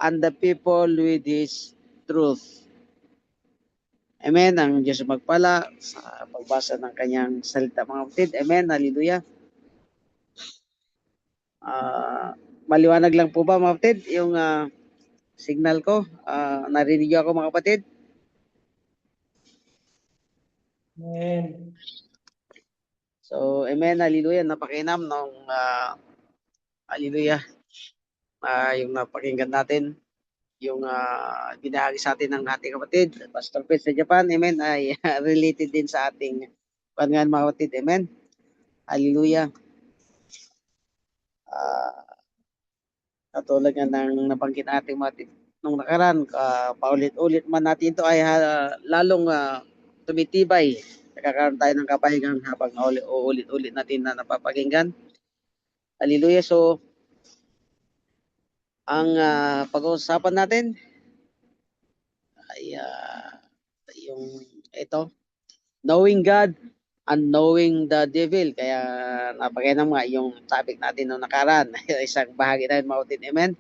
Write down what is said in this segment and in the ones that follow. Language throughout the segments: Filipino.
and the people with His truth. Amen. Ang Diyos magpala sa pagbasa ng kanyang salita, mga kapatid. Amen. Hallelujah. Maliwanag lang po ba, mga kapatid, yung signal ko? Narinig niyo ako, mga kapatid? Amen. So, amen. Hallelujah. Napakinam nung hallelujah. Yung napakinggan natin, yung binahagi sa atin ng ating kapatid, Pastor Pete sa Japan, amen, ay related din sa ating pangan, mga kapatid, amen. Hallelujah. Katulad nga ng nabanggit natin nung nakaraan, paulit-ulit man natin ito ay lalong tumitibay. Nakakaroon tayo ng kapahingan habang uulit-ulit natin na napapakinggan. Hallelujah. So, ang pag-uusapan natin ay yung ito, knowing God and knowing the devil. Kaya napakainam nga yung topic natin noong nakaraan. Isang bahagi na yun, mautin. Amen.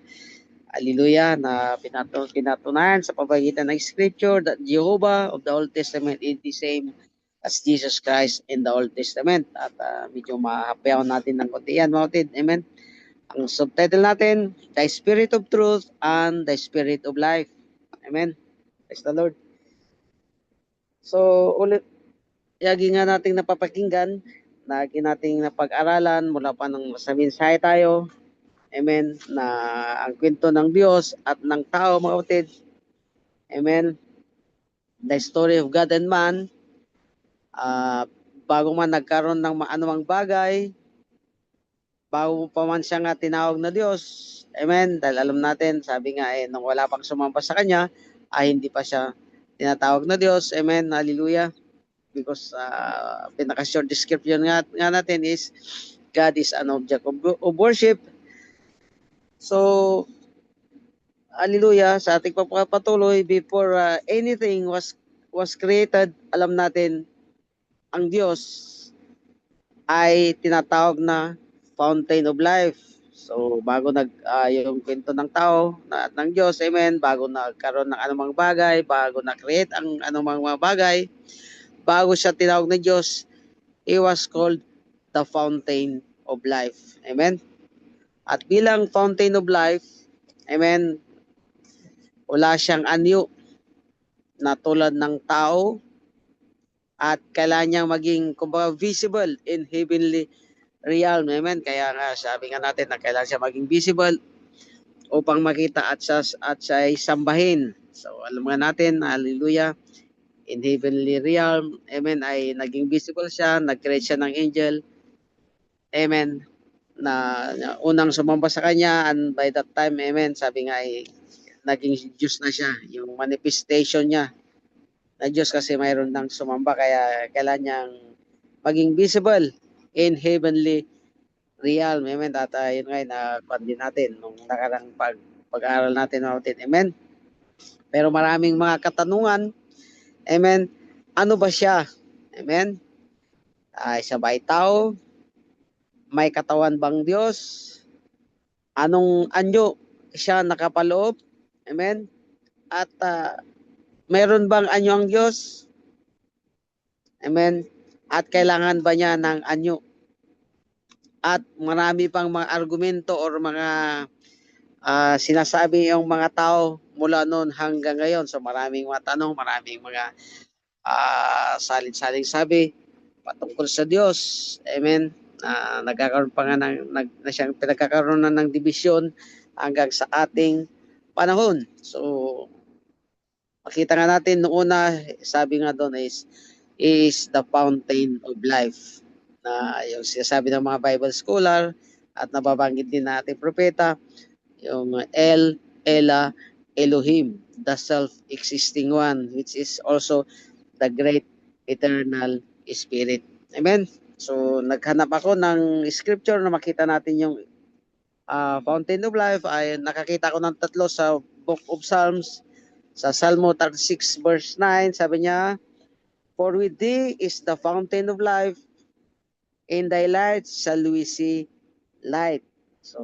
Hallelujah. Na pinatunayan sa pamagitan ng scripture that Jehovah of the Old Testament is the same as Jesus Christ in the Old Testament. At medyo mahapayaw natin ng konti yan, mautin. Amen. Ang subtitle natin, The Spirit of Truth and the Spirit of Life. Amen. Praise the Lord. So, ulit, yagi nga nating napapakinggan, lagi nating napag-aralan mula pa nang sa mensahe tayo, amen, na ang kwento ng Diyos at ng tao, mga kapatid, amen, the story of God and man, bago man nagkaroon ng anumang bagay, bago pa man siya nga tinawag na Diyos, amen, dahil alam natin, sabi nga nung wala pang sumamba sa Kanya, ay hindi pa siya tinatawag na Diyos, amen, hallelujah, because pinaka-short description nga natin is God is an object of worship. So, hallelujah, sa ating pagpapatuloy, before anything was created, alam natin, ang Diyos ay tinatawag na fountain of life. So, bago yung kwento ng tao at ng Diyos, amen, bago nagkaroon ng anumang bagay, bago na-create ang anumang mga bagay, bago siya tinawag ng Diyos, He was called the fountain of life. Amen? At bilang fountain of life, amen, wala siyang anyo na tulad ng tao at kailangan niyang maging kumbaga visible in heavenly realm. Amen? Kaya nga sabi nga natin na kailangan siya maging visible upang makita at siya ay sambahin. So alam nga natin, hallelujah, in heavenly realm, amen, ay naging visible siya, nag-create siya ng angel, amen, na unang sumamba sa kanya, and by that time, amen, sabi nga ay naging Diyos na siya, yung manifestation niya na Diyos kasi mayroon nang sumamba, kaya kailangan niyang maging visible in heavenly realm, amen. At yun nga, na-kuwan din natin nung nakarang pag-aaral natin, amen. Pero maraming mga katanungan, amen, ano ba siya, amen, siya ba ay tao, may katawan bang Diyos, anong anyo siya nakapaloob, amen, at meron bang anyo ang Diyos, amen, at kailangan ba niya ng anyo, at marami pang mga argumento or mga sinasabi yung mga tao mula noon hanggang ngayon. So maraming mga tanong, maraming mga salit-saling sabi patungkol sa Diyos, amen. Nagkakaroon pa nga na siyang pinagkakaroon na ng dibisyon hanggang sa ating panahon. So, makita nga natin noong una, sabi nga doon is the fountain of life. Na yung sinasabi ng mga Bible scholar at nababanggit din natin propeta, yung Ela, Elohim, the self-existing one, which is also the great eternal spirit. Amen? So, naghanap ako ng scripture na makita natin yung fountain of life. Ay nakakita ko ng tatlo sa Book of Psalms. Sa Psalmo 36 verse 9, sabi niya, For with thee is the fountain of life, in thy light shall we see light. So,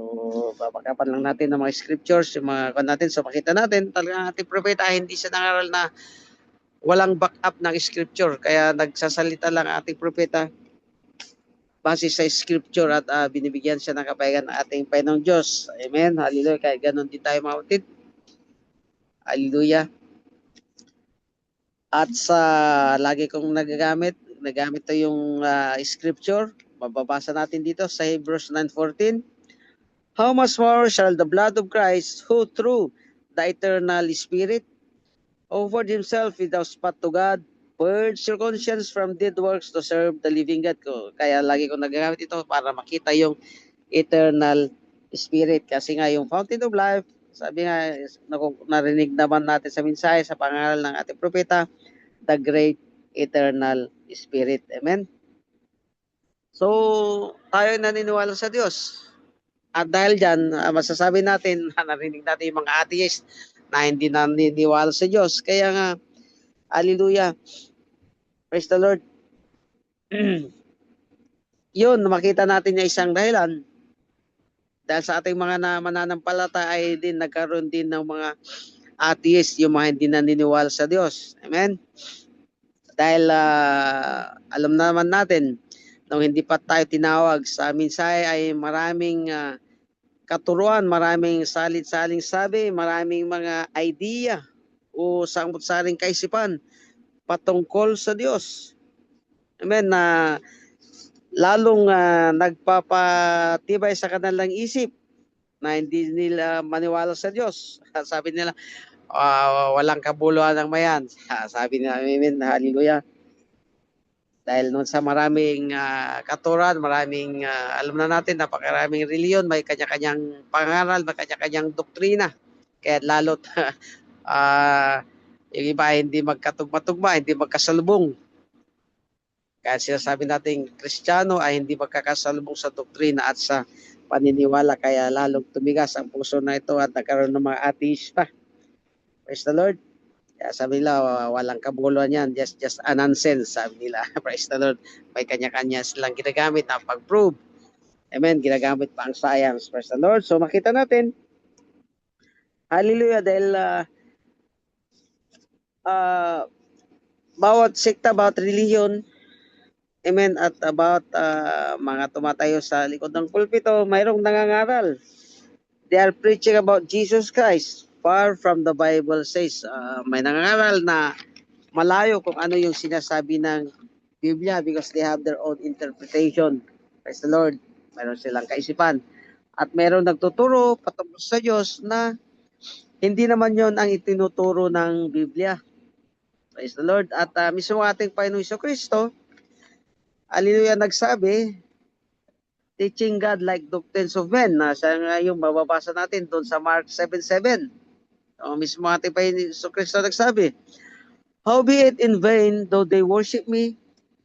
babagapan lang natin ng mga scriptures, yung mga kan natin. So, makita natin, talagang ating propeta ay hindi siya nangaral na walang backup ng scripture. Kaya nagsasalita lang ang ating propeta base sa scripture at binibigyan siya ng kapayagan ng ating Panginoong Diyos. Amen. Hallelujah. Kaya ganun din tayo mga kapatid. Hallelujah. At sa lagi kong nagamit to yung scripture. Mababasa natin dito sa Hebrews 9:14. How much more shall the blood of Christ, who through the eternal Spirit offered himself without spot to God, purge your conscience from dead works to serve the living God. Kaya lagi ko nagagamit ito para makita yung eternal Spirit. Kasi nga yung fountain of life, sabi nga, narinig naman natin sa mensahe sa pangaral ng ating propeta, the great eternal Spirit. Amen? So, tayo naniniwala sa Diyos. At dahil dyan, masasabi natin, narinig natin yung mga atheist na hindi naniniwala sa Diyos. Kaya nga, hallelujah, praise the Lord. Yun, makita natin yung isang dahilan. Dahil sa ating mga mananampalataya ay din nagkaroon din ng mga atheist, yung mga hindi naniniwala sa Diyos. Amen? Dahil alam naman natin, nung hindi pa tayo tinawag sa mensahe ay maraming katuruan, maraming salit-saling sabi, maraming mga idea o sangkot-saring kaisipan patungkol sa Diyos. Amen? Na lalong nagpapatibay sa kanilang isip na hindi nila maniwala sa Diyos. Sabi nila, walang kabuluhan ng mayan. Sabi nila, amen, hallelujah. Dahil noon sa maraming katuran, maraming, alam na natin, napakaraming reliyon, may kanya-kanyang pangaral, may kanya-kanyang doktrina. Kaya lalo't yung iba hindi magkatugma-tugma, hindi magkasalubong. Kaya sinasabi natin, Kristiyano ay hindi magkakasalubong sa doktrina at sa paniniwala. Kaya lalong tumigas ang puso na ito at nagkaroon ng mga ateista. Praise the Lord. Kaya sabi nila, walang kabuluhan yan. Just a nonsense, sabi nila. Praise the Lord. May kanya-kanya silang ginagamit na pag-prove. Amen. Ginagamit pa ang science. Praise the Lord. So makita natin, hallelujah, dahil bawat sekta, bawat religion, amen, at about mga tumatayo sa likod ng pulpito, mayroong nangangaral. They are preaching about Jesus Christ, far from the Bible says. May nangangaral na malayo kung ano yung sinasabi ng Biblia because they have their own interpretation. Praise the Lord. Mayroon silang kaisipan. At mayroon nagtuturo patungkol sa Diyos na hindi naman yon ang itinuturo ng Biblia. Praise the Lord. At mismo ating Panginoong Kristo, hallelujah, nagsabi, teaching God like doctrines of men. Siya nga yung mababasa natin doon sa Mark 7:7. Mismo ating Panginoong Kristo nagsabi, howbeit in vain though they worship me,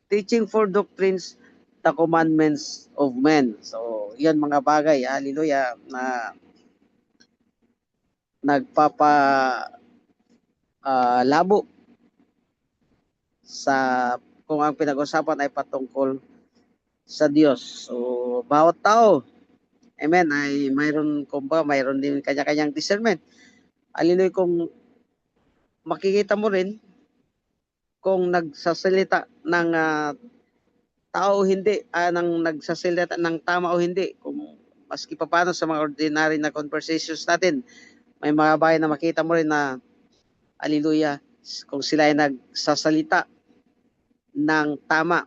teaching for doctrines the commandments of men. So, yan mga bagay, hallelujah, na nagpapalabo sa kung ang pinag-usapan ay patungkol sa Diyos. So, bawat tao, amen, ay mayroon din kanya-kanyang discernment. Hallelujah, kung makikita mo rin, kung nagsasalita ng tao o hindi, nang nagsasalita ng tama o hindi, kung maski pa paano sa mga ordinary na conversations natin, may mga bagay na makita mo rin na, hallelujah, kung sila ay nagsasalita ng tama.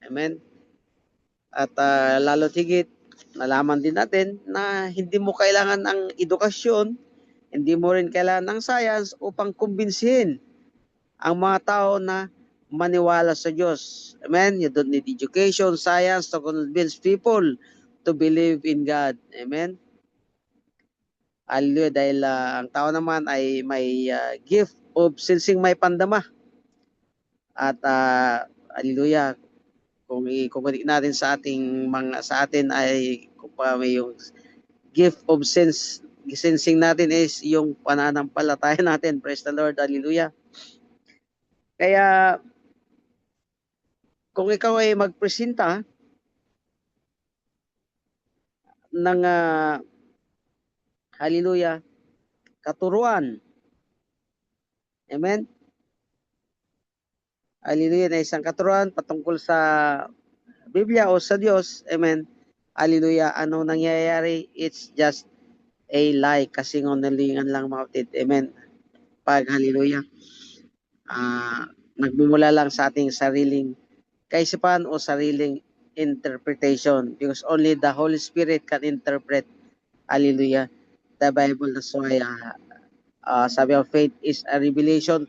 Amen? At lalo higit, nalaman din natin na hindi mo kailangan ng edukasyon, hindi mo rin kailangan ng science upang kumbinsihin ang mga tao na maniwala sa Diyos. Amen? You don't need education, science to convince people to believe in God. Amen? Hallelujah. Dahil ang tao naman ay may gift of sensing may pandama. At hallelujah, kung i-connect natin sa atin ay kung may yung gift of sensing natin is yung pananampalataya natin. Praise the Lord. Hallelujah. Kaya kung ikaw ay magpresenta ng hallelujah, katuruan. Amen? Hallelujah, na isang katuruan patungkol sa Biblia o sa Diyos. Amen? Hallelujah, ano nangyayari? It's just a lie, kasinungalingan lang mga kapatid. Amen? Pag hallelujah, nagmumula lang sa ating sariling kaisipan o sariling interpretation, because only the Holy Spirit can interpret, hallelujah, the Bible. That's why sabi of faith is a revelation.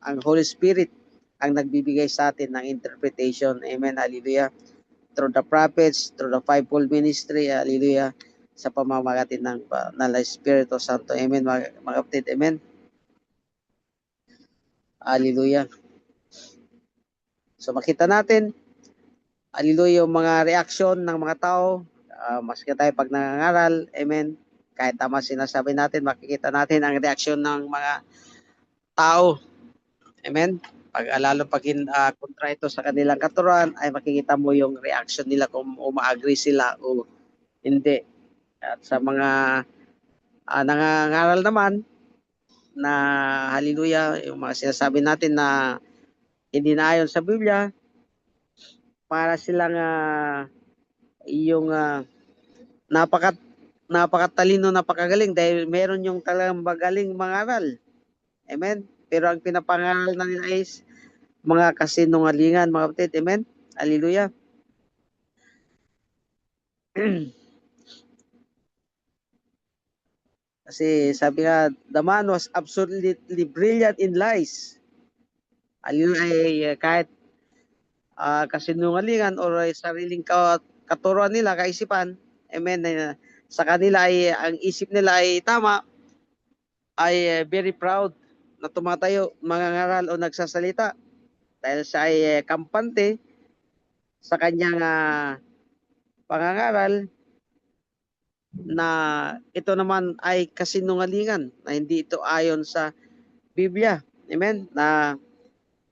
Ang Holy Spirit ang nagbibigay sa atin ng interpretation. Amen, hallelujah, through the prophets, through the fivefold ministry, hallelujah, sa pamamagitan ng Espiritu Santo. Amen, mga kapatid. Amen, hallelujah. So makita natin, hallelujah, yung mga reaksyon ng mga tao, maski tayo pag nangangaral, amen, kahit tama sinasabi natin, makikita natin ang reaksyon ng mga tao, amen. Lalo pag kontra ito sa kanilang katuruan, ay makikita mo yung reaction nila kung uma-agree sila o hindi. At sa mga nangangaral naman na hallelujah, yung mga sinasabi natin na hindi na ayon sa Biblia, para silang yung napakatalino, napakagaling dahil meron yung talagang magaling mangaral. Amen? Pero ang pinapangaral na nila is mga kasinungalingan, mga kapatid. Amen? Hallelujah. Kasi sabi nga, the man was absolutely brilliant in lies. Hallelujah, kahit kasinungalingan o sariling katuruan nila, kaisipan, amen, sa kanila ay ang isip nila ay tama, ay very proud na tumatayo, mangangaral o nagsasalita dahil siya ay kampante sa kanyang pangangaral na ito naman ay kasinungalingan, na hindi ito ayon sa Biblia. Amen? Na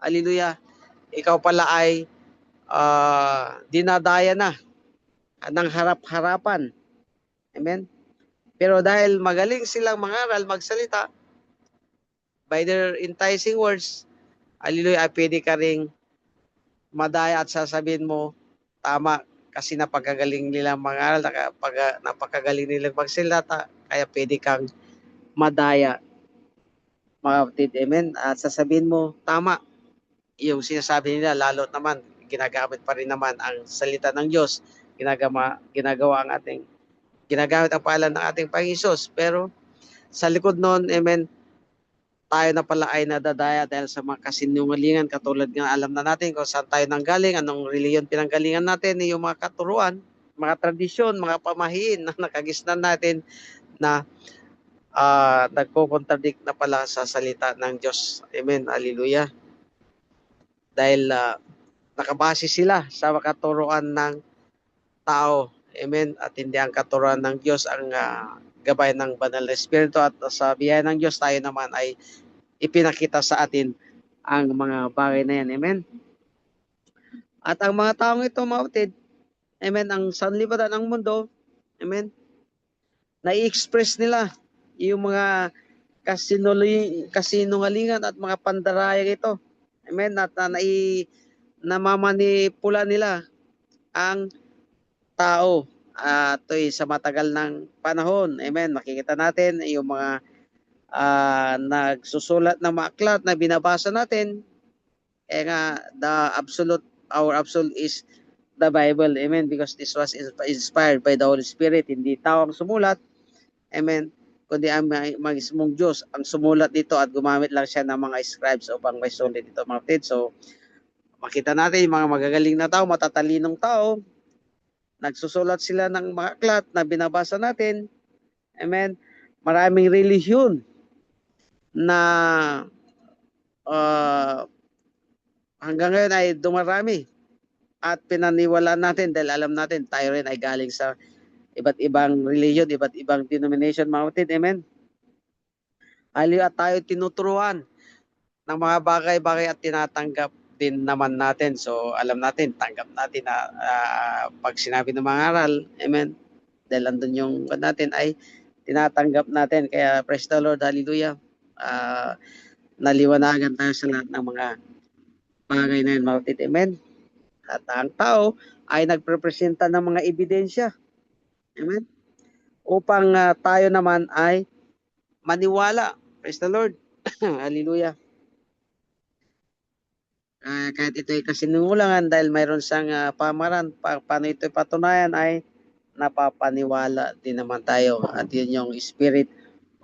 hallelujah, ikaw pala ay dinadaya na ng harap-harapan. Amen? Pero dahil magaling silang mangaral, magsalita, by their enticing words, hallelujah, pwede ka ring madaya at sasabihin mo, tama, kasi napakagaling nilang mangaral, napakagaling nilang magsalita, kaya pwede kang madaya, mga kapatid. Amen? At sasabihin mo, tama, yung sinasabi nila, lalo naman, ginagamit pa rin naman ang salita ng Diyos, ginagawa ang ginagamit ang pangalan ng ating Panginoon. Pero sa likod noon, amen, tayo na pala ay nadadaya dahil sa mga kasinungalingan, katulad nga alam na natin kung saan tayo nanggaling, anong reliyon pinanggalingan natin, yung mga katuruan, mga tradisyon, mga pamahiin na nakagisnan natin na nagko-contradict na pala sa salita ng Diyos. Amen, hallelujah. Dahil nakabase sila sa katuruan ng tao. Amen. At hindi ang katuruan ng Diyos ang gabay ng Banal na Espiritu, at sa biyaya ng Diyos tayo naman ay ipinakita sa atin ang mga bagay na yan. Amen. At ang mga taong ito, mga kapatid, amen, ang sanlibutan ng mundo, amen, na-i-express nila yung mga kasinungalingan at mga pandarayang ito. Amen. At namamanipula nila ang tao. Ito'y sa matagal ng panahon. Amen. Makikita natin yung mga nagsusulat ng mga aklat na binabasa natin. Our absolute is the Bible. Amen. Because this was inspired by the Holy Spirit. Hindi tao ang sumulat. Amen. Kundi ang mismong Diyos ang sumulat dito at gumamit lang siya ng mga scribes upang may sulit dito, mga kapatid. So, makita natin yung mga magagaling na tao, matatalinong tao, nagsusulat sila ng mga aklat na binabasa natin. Amen. Maraming relihiyon na hanggang ngayon ay dumarami at pinaniwalaan natin dahil alam natin tayo rin ay galing sa iba't ibang relihiyon, iba't ibang denomination, mga kapatid. Amen. At tayo tinuturuan ng mga bagay-bagay at tinatanggap din naman natin. So alam natin, tanggap natin na pag sinabi ng mga aral, amen, Dahil andun yung natin ay tinatanggap natin. Kaya praise the Lord, hallelujah. Naliwanagan tayo sa lahat ng mga bagay na yun, mga kapatid. Amen. At ang tao ay nagprepresenta ng mga ebidensya. Amen. Upang tayo naman ay maniwala. Praise the Lord. Hallelujah. Kahit ito ay kasinungulangan dahil mayroon siyang pamaran, paano ito patunayan ay napapaniwala din naman tayo. At yun yung spirit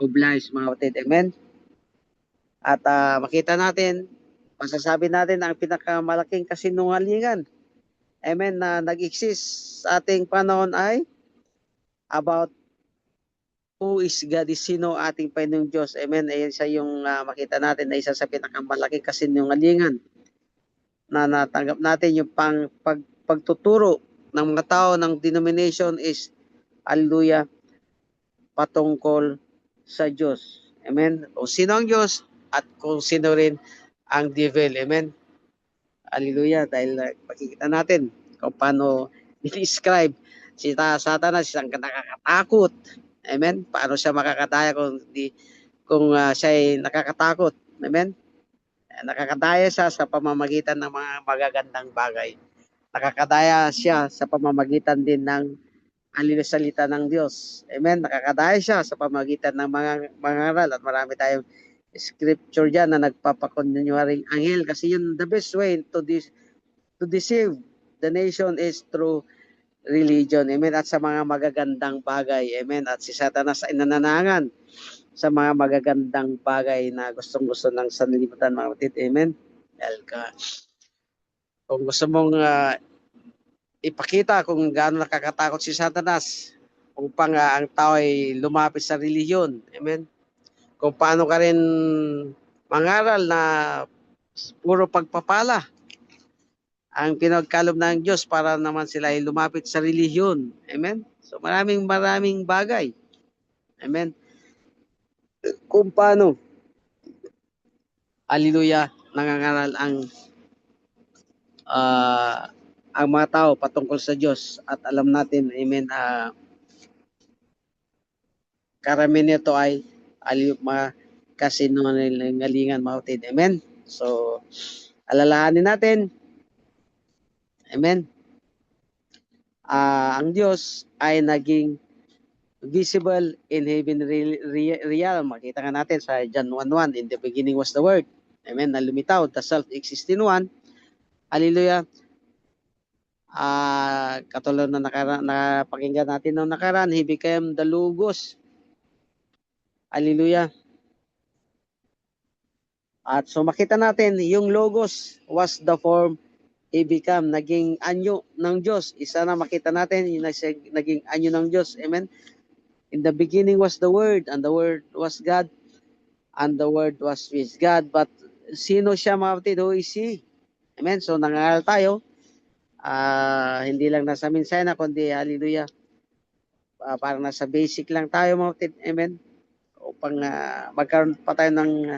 of lies, mga kapatid. Amen. At makita natin, masasabi natin ang pinakamalaking kasinungalingan, amen, na nag-exist sa ating panahon ay about who is God, is sino ating Panginoong Diyos. Amen. Ayan siya yung makita natin na isa sa pinakamalaking kasinungalingan na natanggap natin yung pagtuturo ng mga tao ng denomination is, hallelujah, patungkol sa Diyos. Amen. O sino ang Diyos at kung sino rin ang devil. Amen. Hallelujah. Dahil makikita natin kung paano i-describe si Satanas, isang nakakatakot. Amen. Paano siya makakataya kung siya ay nakakatakot. Amen. Nakakadaya siya sa pamamagitan ng mga magagandang bagay. Nakakadaya siya sa pamamagitan din ng salita ng Diyos. Amen. Nakakadaya siya sa pamamagitan ng mga aral at marami tayong scripture dyan na nagpapakunwaring anghel kasi yun the best way to deceive the nation is through religion. Amen. At sa mga magagandang bagay. Amen. At si Satanas ay nananangan sa mga magagandang bagay na gustong-gusto ng sanlibutan, mga kapatid. Amen. Dahil kung gusto mong ipakita kung gaano nakakatakot si Satanas upang ang tao ay lumapit sa relihiyon. Amen. Kung paano ka rin mangaral na puro pagpapala ang pinagkalob ng Diyos para naman sila ay lumapit sa relihiyon. Amen. So maraming bagay. Amen. Kung paano, hallelujah, nangangaral ang mga tao patungkol sa Diyos. At alam natin, amen, karamihan nito ay mga kasinungalingan, mga kapatid. Amen. So, alalahanin natin, amen, ang Diyos ay naging visible in heaven realm. Makita nga natin sa John 1:1, in the beginning was the Word. Amen. Na lumitaw, the self-existing one. Hallelujah. Katulad na napakinggan natin noong nakaraan, He became the Logos. Hallelujah. At so makita natin, yung Logos was the form He became, naging anyo ng Diyos. Isa na makita natin, yung naging anyo ng Diyos. Amen. In the beginning was the Word, and the Word was God, and the Word was with God. But sino siya, mga kapatid? Who is He? Amen. So nangangaral tayo, hindi lang nasa minsana, kundi hallelujah, parang nasa basic lang tayo, mga kapatid. Amen. Upang magkaroon pa tayo ng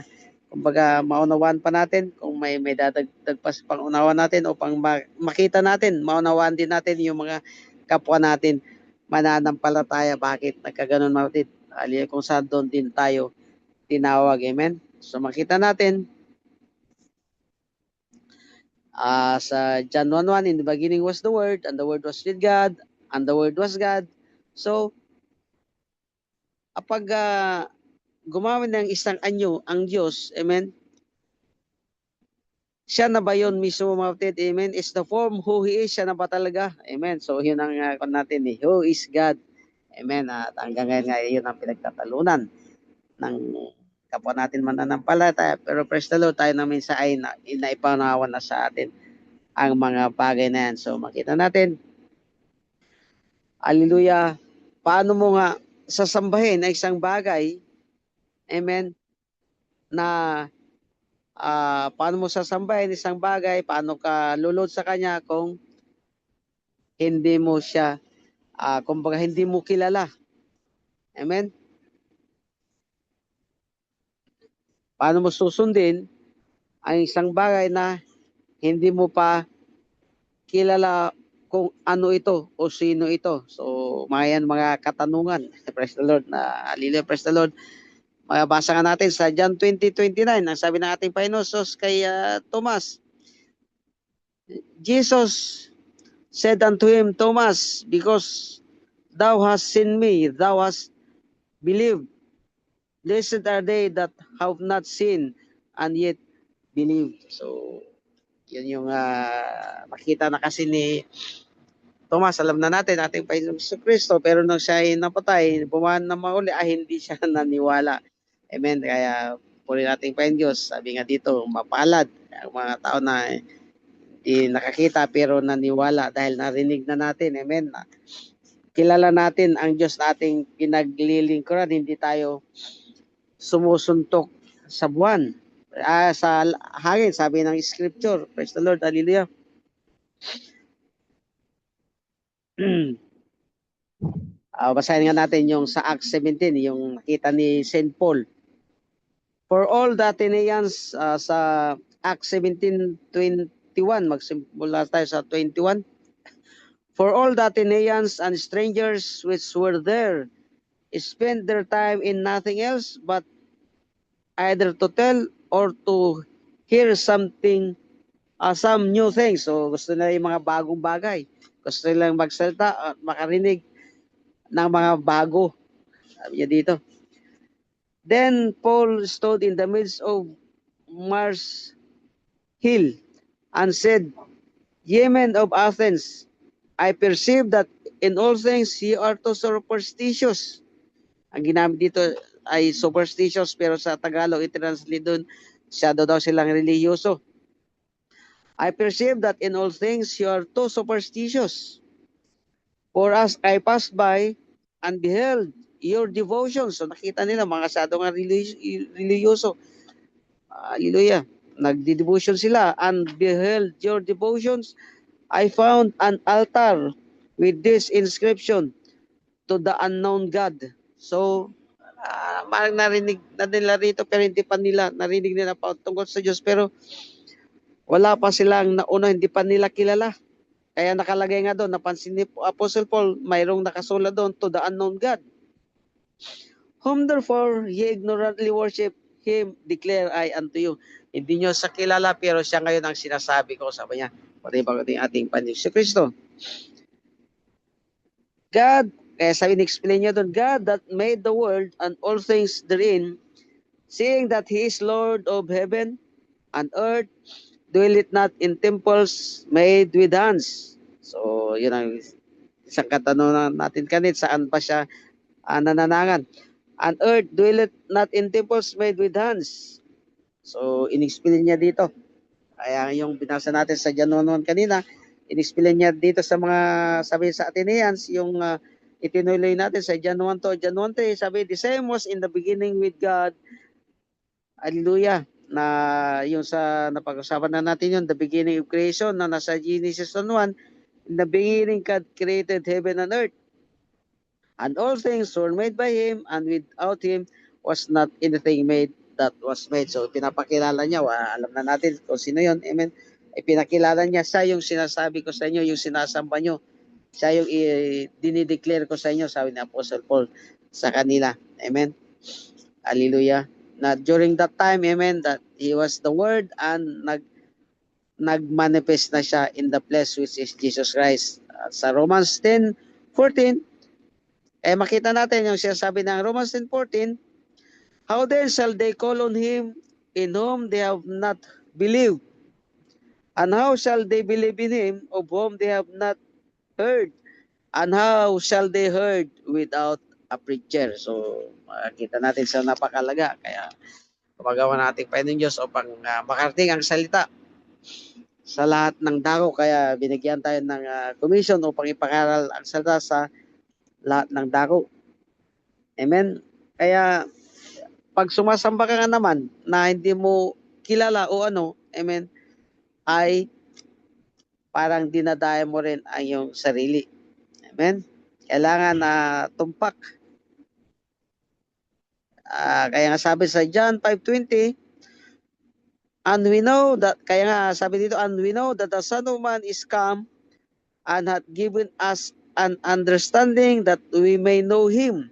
kumbaga maunawaan pa natin kung may dadagdag pa sa pangunawa natin upang makita natin, maunawaan din natin yung mga kapwa natin mananampalataya. Bakit nagkaganon, mga kapatid? Kung saan doon din tayo tinawag. Amen. So makita natin sa John 1:1, in the beginning was the Word, and the Word was with God, and the Word was God. So kapag gumamit ng isang anyo ang Diyos, amen, siya na ba yun mismo, mga kapatid? Amen. Is the form who He is, siya na ba talaga? Amen. So yun ang natin, who is God? Amen. At hanggang ngayon nga, yun ang pinagtatalunan ng kapwa natin mananampalataya. Pero praise the Lord, tayo namin sa ay naipanawan na sa atin ang mga bagay na yan. So makita natin, hallelujah, paano mo nga sasambahin na isang bagay, amen, na paano mo sasambahin isang bagay, paano ka lulod sa kanya kung hindi mo siya, kumbaga hindi mo kilala. Amen? Paano mo susundin ang isang bagay na hindi mo pa kilala kung ano ito o sino ito. So, mga katanungan. Praise the Lord. Hallelujah, praise the Lord. Mabasa nga natin sa John 20:29. Ang sabi ng ating Panginoon kay Thomas, Jesus said unto him, Thomas, because thou hast seen me, thou hast believed. Blessed are they that have not seen and yet believed. So, yun yung nakita na kasi ni Thomas. Alam na natin, ating Panginoon Kristo, pero nung siya ay napatay, bumahan na mauli, hindi siya naniwala. Amen. Kaya, puri nating Panginoon Diyos. Sabi nga dito, mapalad ang mga tao na hindi nakakita pero naniwala dahil narinig na natin. Amen. Kilala natin ang Diyos nating pinaglilingkuran. Hindi tayo sumusuntok sa buwan. Sa hangin, sabi ng scripture. Praise the Lord. Hallelujah. Basahin nga natin yung sa Acts 17, yung nakita ni St. Paul. For all the Athenians, sa Acts 17:21, magsimula tayo sa 21. For all the Athenians and strangers which were there spent their time in nothing else but either to tell or to hear something, some new things. So gusto nila yung mga bagong bagay. Gusto nilang magsalita at makarinig ng mga bago. Sabi niya dito. Then Paul stood in the midst of Mars Hill and said, Ye men of Athens, I perceive that in all things ye are too superstitious. Ang ginamit dito ay superstitious, pero sa Tagalog i-translate doon, masyado daw silang reliyoso. I perceive that in all things you are too superstitious. For as I passed by and beheld your devotions, so nakita nila mga masyado nga reliyoso. Hallelujah. Nagdi-devotion sila and beheld your devotions. I found an altar with this inscription, to the unknown God. So, parang narinig na nila rito pero hindi pa nila, narinig nila pa tungkol sa Diyos pero wala pa silang nauna, hindi pa nila kilala. Kaya nakalagay nga doon, napansin ni Apostle Paul, mayroong nakasulat doon, to the unknown God. Whom therefore ye ignorantly worship, him declare I unto you. Hindi nyo sa kilala pero siya ngayon ang sinasabi ko, sabi niya, pati ating Panginoon Kristo. God, kaya sabi ni-explain niya doon, God that made the world and all things therein, seeing that He is Lord of heaven and earth, dwelleth not in temples made with hands. So, yun ang isang katanungan natin kanit, saan pa siya nananangan. And earth dwelleth not in temples made with hands. So, in-explain niya dito. Kaya yung binasa natin sa Janunon kanina, in-explain niya dito sa mga, sabi sa Athenians, yung itinuloy natin sa John 1 to John 1, sabi, the same was in the beginning with God. Hallelujah. Na yung sa napag-usapan na natin yun, the beginning of creation, na nasa Genesis 1, in the beginning God created heaven and earth. And all things were made by Him, and without Him was not anything made that was made. So pinapakilala niya, alam na natin kung sino yun. Amen. Pinakilala niya, siya yung sinasabi ko sa inyo, yung sinasamba nyo. Siya yung dinideclare ko sa inyo, sabi ni Apostle Paul sa kanila. Amen. Hallelujah. Na during that time, amen, that He was the Word and nagmanifest na siya in the flesh, which is Jesus Christ. Sa Romans 10:14, makita natin yung sinasabi ng Romans 10:14, how then shall they call on Him in whom they have not believed? And how shall they believe in Him of whom they have not heard? And how shall they heard without a preacher? So, makita natin sa napakalaga. Kaya, kumagawa natin Panginoon Diyos upang makarating ang salita sa lahat ng dako. Kaya, binigyan tayo ng commission upang ipakaral ang salita sa lahat ng dako. Amen? Kaya, pag sumasamba ka nga naman na hindi mo kilala o ano, amen, ay parang dinadaya mo rin ang iyong sarili. Amen? Kailangan na tumpak. Kaya nga sabi sa John 5:20, and we know that, kaya nga sabi dito, and we know that the Son of Man is come and hath given us an understanding that we may know him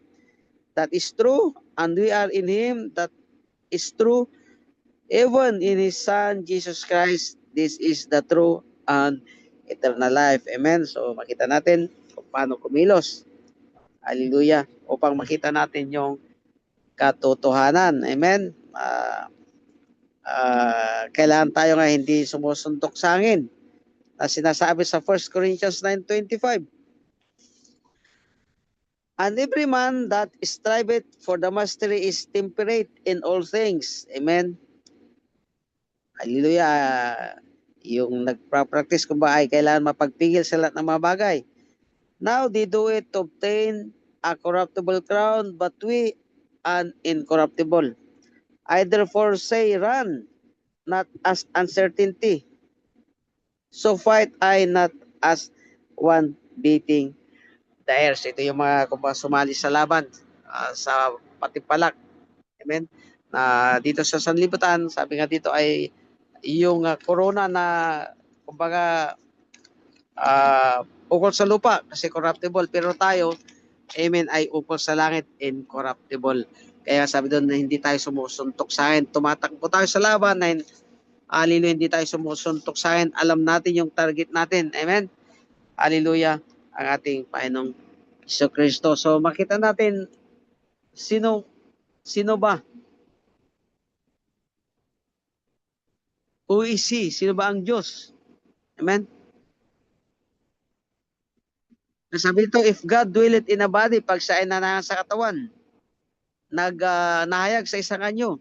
that is true, and we are in him that is true, even in his Son, Jesus Christ. This is the true and eternal life. Amen. So makita natin kung paano kumilos. Hallelujah. Upang makita natin yung katotohanan. Amen. Kailangan tayo nga hindi sumusuntok sa hangin. Na sinasabi sa 1 Corinthians 9:25. And every man that striveth for the mastery is temperate in all things. Amen. Hallelujah. Yung nagpa-practice kung ba ay kailangan mapagpigil sa lahat ng mga bagay. Now they do it to obtain a corruptible crown, but we an incorruptible. I therefore say, run, not as uncertainty. So fight I not as one beating the airs. Ito yung mga kumbaga sumali sa laban, sa patimpalak. Amen. Na dito sa sanlibutan, sabi nga dito ay yung corona na kumbaga ukol sa lupa kasi corruptible, pero tayo, amen, ay ukol sa langit, incorruptible. Kaya sabi doon na hindi tayo sumusuntok sa akin. Tumatakbo tayo sa laban na hallelujah, hindi tayo sumusuntok sa akin. Alam natin yung target natin. Amen. Hallelujah. Ang ating Panginoong Jesucristo. So makita natin sino ba? Who is he? Sino ba ang Diyos? Amen. Sabi ito, if God dwelleth in a body, pag siya ay nanangan sa katawan, nahayag sa isang anyo,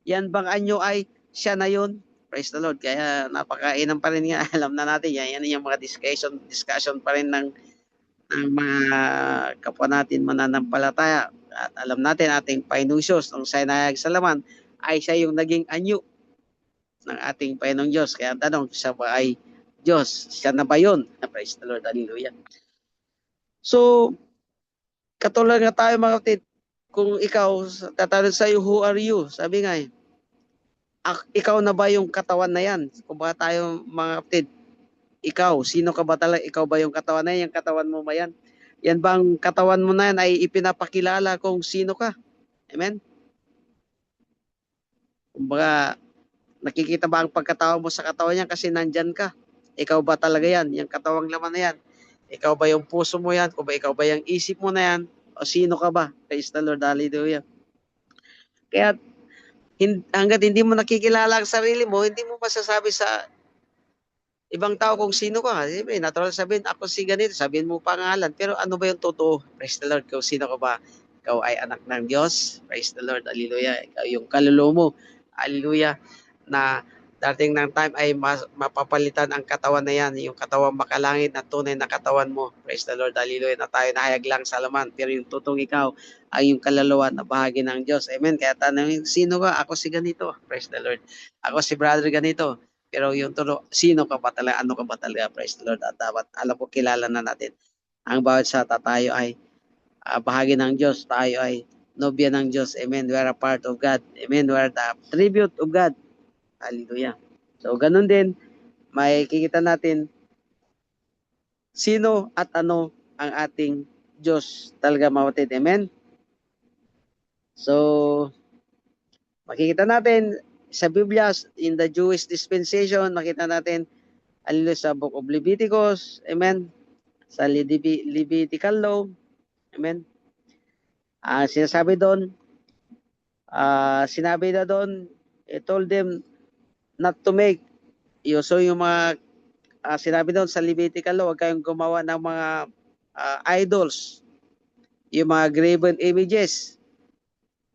yan bang anyo ay siya na yun? Praise the Lord. Kaya napakainam pa rin nga. Alam na natin yan. Yan yung mga discussion pa rin ng mga kapwa natin mananampalataya. At alam natin ating Panginoon nung siya nahayag sa laman, ay siya yung naging anyo ng ating Panginoong Diyos. Kaya ang tanong, siya ba ay Diyos? Siya na ba yun? Praise the Lord. Hallelujah. So, katulad nga tayo mga kapatid, kung ikaw, tatanong sa'yo, who are you? Sabi nga ikaw na ba yung katawan na yan? Kung ba tayo mga kapatid, ikaw, sino ka ba talaga? Ikaw ba yung katawan na yan? Yung katawan mo ba yan? Yan bang katawan mo na yan ay ipinapakilala kung sino ka? Amen? Kumbaga, nakikita ba ang pagkatao mo sa katawan niya kasi nandyan ka? Ikaw ba talaga yan? Yung katawang laman na yan? Ikaw ba yung puso mo yan? Kung ba ikaw ba yung isip mo na yan? O sino ka ba? Praise the Lord, hallelujah. Kaya hanggat hindi mo nakikilala ang sarili mo, hindi mo masasabi sa ibang tao kung sino ka. Siyempre, natural sabihin, ako si ganito, sabihin mo pangalan. Pero ano ba yung totoo? Praise the Lord, kung sino ka ba? Ikaw ay anak ng Diyos. Praise the Lord, hallelujah. Ikaw yung kaluluwa mo, hallelujah, na dating ng time ay mapapalitan ang katawan na yan, yung katawan makalangit na tunay na katawan mo. Praise the Lord, hallelujah, na tayo nahayag lang sa laman. Pero yung totoong ikaw ay yung kaluluwa na bahagi ng Diyos. Amen. Kaya tanongin, sino ka? Ako si ganito. Praise the Lord. Ako si brother ganito. Pero yung totoo, sino ka ba talaga? Ano ka ba talaga? Praise the Lord. At dapat alam ko, kilala na natin. Ang bawat sa tayo ay bahagi ng Diyos. Tayo ay nobya ng Diyos. Amen. We are a part of God. Amen. We are the tribute of God. Hallelujah. So, ganun din, may kikita natin sino at ano ang ating Diyos talaga mawatid. Amen? So, makikita natin sa Biblia, in the Jewish dispensation, makita natin sa Book of Leviticus, amen? Sa Levitical law, amen? Sinasabi doon, sinabi na doon, it told them not to make, so yung mga sinabi doon sa Levitical law, huwag kayong gumawa ng mga idols, yung mga graven images.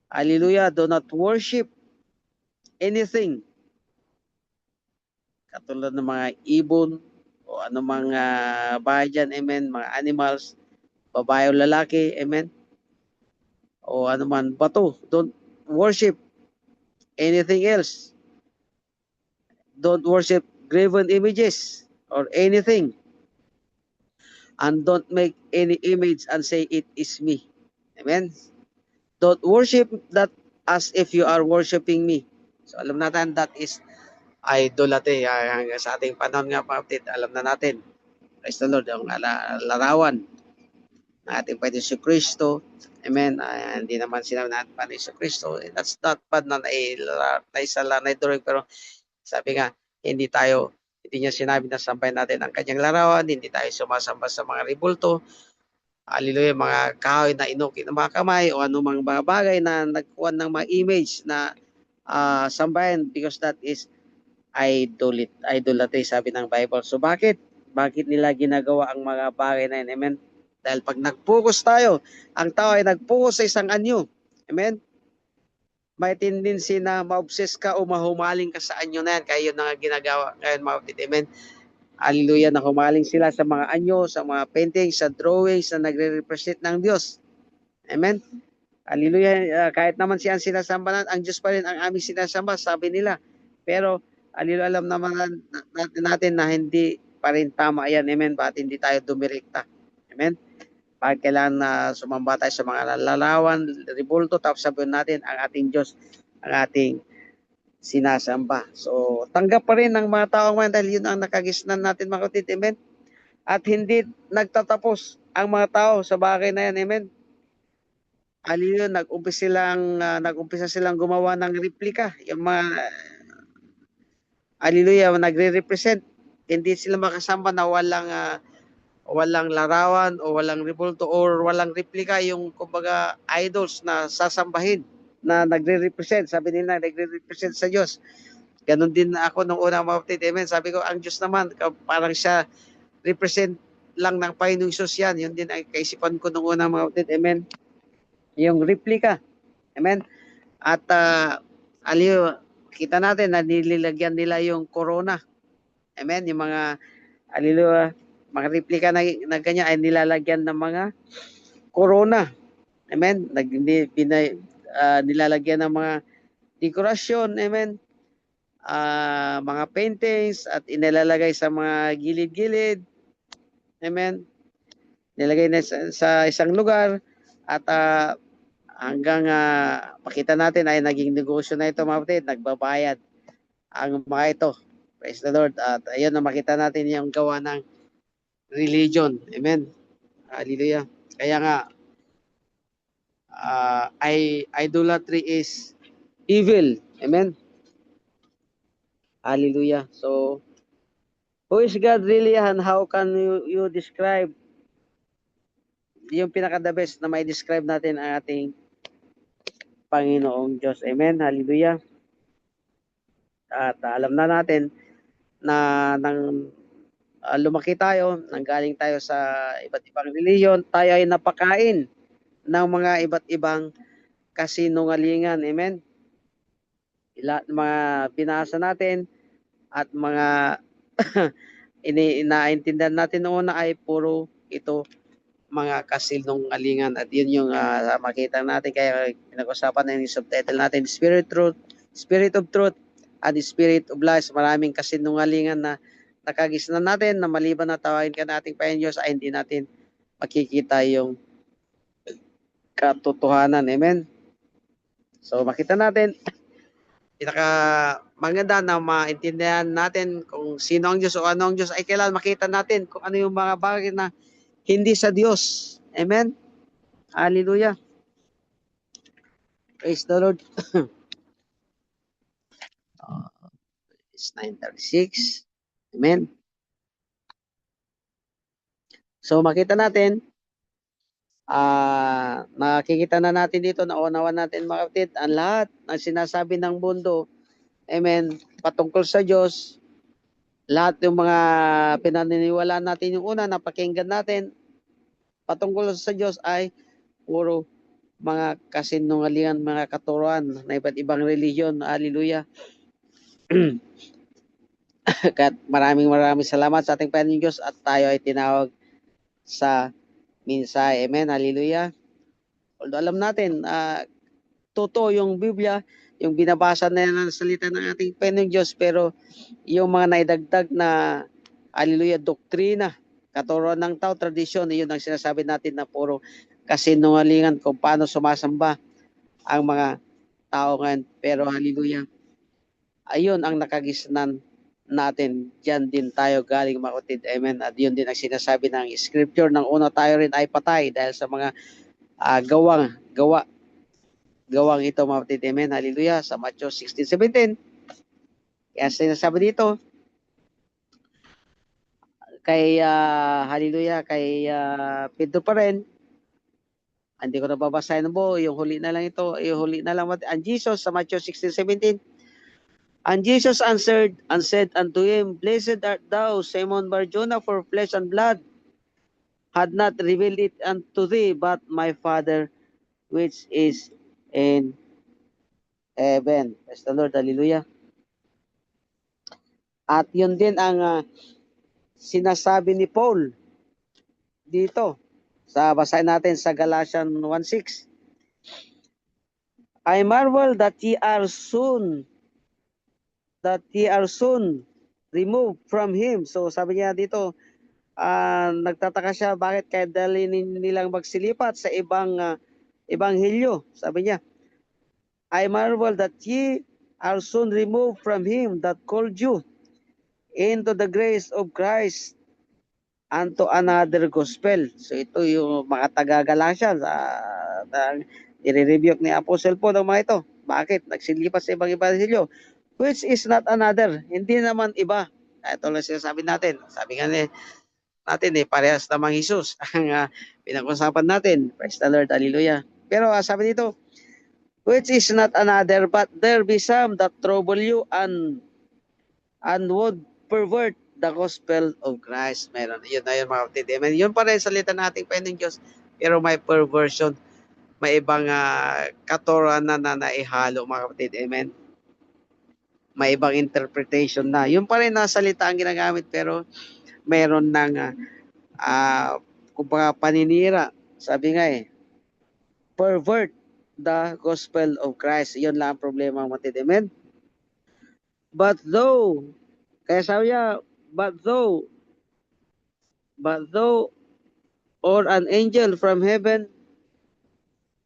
Hallelujah, do not worship anything. Katulad ng mga ibon o ano mga bahay dyan, amen, mga animals, babae o lalaki, amen, o ano man, bato. Don't worship anything else. Don't worship graven images or anything. And don't make any image and say it is me. Amen. Don't worship that as if you are worshiping me. So alam natin that is idolatry. Sa ating panahon nga, kapatid, alam na natin. Praise the Lord, yung larawan ng ating Panginoon si Kristo. Amen. Hindi naman sinabi natin pa ni Kristo. That's not bad na naidurog, pero sabi nga, hindi niya sinabi na sambahin natin ang kanyang larawan, hindi tayo sumasamba sa mga ribulto, hallelujah, mga kahoy na inukit ng mga kamay o anumang mga bagay na nagkuhan ng mga image na sambahin, because that is idolatry, sabi ng Bible. So bakit nila ginagawa ang mga bagay na yun? Amen. Dahil pag nag-focus tayo, ang tao ay nag-focus sa isang anyo. Amen. May tendency na ma-obsess ka o mahumaling ka sa anyo na yan. Kaya yun ang ginagawa ngayon, mga kapatid. Amen. Hallelujah, na humaling sila sa mga anyo, sa mga paintings, sa drawings na nagre-represent ng Diyos. Amen. Hallelujah. Kahit naman siya ang sinasambahan, ang Diyos pa rin ang aming sinasamba, sabi nila. Pero hallelujah, alam naman natin na hindi pa rin tama yan. Amen. Bakit hindi tayo dumirekta? Amen. Pag kailangan na sumamba tayo sa mga lalawan, ribulto, tapos sabihin natin ang ating Diyos, ang ating sinasamba. So, tanggap pa rin ng mga tao ngayon dahil yun ang nakagisnan natin, mga kapatid. Amen. At hindi nagtatapos ang mga tao sa bagay na yan. Amen. Hallelujah, nag-umpisa silang gumawa ng replika. Yung mga, hallelujah, nagre-represent. Hindi sila makasamba na walang larawan o walang ribulto or walang replika, yung kumbaga idols na sasambahin na nagre-represent. Sabi nila, nagre-represent sa Diyos. Ganon din ako nung unang mapatid. Amen. Sabi ko, ang Diyos naman, parang siya represent lang ng Panginoong Isus yan. Yun din ang kaisipan ko nung unang mapatid. Amen. Yung replika. Amen. At kita natin na nililagyan nila yung corona. Amen. Yung mga, mga replika na ganyan ay nilalagyan ng mga corona. Amen. Nilalagyan ng mga dekorasyon. Amen. Mga paintings at inilalagay sa mga gilid-gilid. Amen. Nilagay na sa isang lugar at hanggang pakita natin ay naging negosyo na ito, mga kapatid. Nagbabayad ang mga ito. Praise the Lord. At ayun na makita natin yung gawa ng religion. Amen. Hallelujah. Kaya nga, idolatry is evil. Amen. Hallelujah. So, who is God really and how can you describe yung pinaka-the best na may describe natin ang ating Panginoong Diyos. Amen. Hallelujah. At alam na natin na nang lumaki tayo, nanggaling tayo sa iba't ibang reliyon, tayo ay napakain ng mga iba't ibang kasinungalingan. Amen. Mga binasa natin at mga inaintindihan natin noon na ay puro ito mga kasinungalingan. At yun yung makita natin. Kaya pinag-usapan na yung subtitle natin, Spirit of Truth at Spirit of Lies. Maraming kasinungalingan na nakagisnan natin na maliban na tawagin ka nating Panginoon Diyos ay hindi natin makikita yung katotohanan. Amen. So makita natin, pinaka maganda na maintindihan natin kung sino ang Diyos o ano ang Diyos ay kailangan makita natin kung ano yung mga bagay na hindi sa Diyos. Amen. Hallelujah. Praise the Lord. It's 9:36. Amen. So makita natin, nakikita na natin dito, naunawan natin, mga kapatid, ang lahat ng sinasabi ng mundo, amen, patungkol sa Diyos, lahat yung mga pinaniniwala natin yung una, napakinggan natin, patungkol sa Diyos ay puro mga kasinungalingan, mga katuruan na iba't ibang religion. Hallelujah. At maraming salamat sa ating Panginoong Diyos at tayo ay tinawag sa mensahe. Amen. Hallelujah. Although alam natin, totoo yung Biblia, yung binabasa na yan ng salita ng ating Panginoong Diyos, pero yung mga naidagdag na, hallelujah, doktrina, katuruan ng tao, tradisyon, yun ang sinasabi natin na puro kasinungalingan kung paano sumasamba ang mga tao ngayon. Pero hallelujah, ayun ang nakagisnan natin, diyan din tayo galing mga kapatid. Amen. At yun din ang sinasabi ng scripture ng una tayo rin ay patay dahil sa mga gawang ito mga kapatid. Amen. Hallelujah. Sa Matthew 16:17. Kaya sinasabi dito, kay hallelujah, kay Pedro pa rin, hindi ko na babasahin ng buo, yung huli na lang ito, yung huli na lang, ang Jesus sa Matthew 16:17, and Jesus answered and said unto him, Blessed art thou, Simon Bar-Jonah, for flesh and blood had not revealed it unto thee, but my Father which is in heaven. Praise the Lord, hallelujah. At yun din ang sinasabi ni Paul dito. Basahin natin sa Galatians 1:6. I marvel that ye are soon removed from him. So sabi niya dito, nagtataka siya bakit kaya dali nilang magsilipat sa ibang ebanghelyo. Sabi niya, I marvel that ye are soon removed from him that called you into the grace of Christ unto another gospel. So ito yung mga taga-Galatians, i-rebuke ni Apostle Paul ang mga ito. Bakit? Nagsilipat sa ibang ebanghelyo. Which is not another. Hindi naman iba. Ito lang sinasabi natin. Sabi nga natin parehas namang Jesus ang pinag-usapan natin. Praise the Lord. Hallelujah. Pero sabi dito, which is not another, but there be some that trouble you and would pervert the gospel of Christ. Meron. Yun na yun mga kapatid. Amen. Yun pa rin salita nating Panginoon Diyos. Pero may perversion. May ibang katoran na naihalo mga kapatid. Amen. May ibang interpretation na. Yun pa rin na salita ang ginagamit pero meron ng kumbaga paninira. Sabi nga pervert the gospel of Christ. Yun lang ang problema mga kapatid. Amen. But though, kaya sabi niya, but though, or an angel from heaven,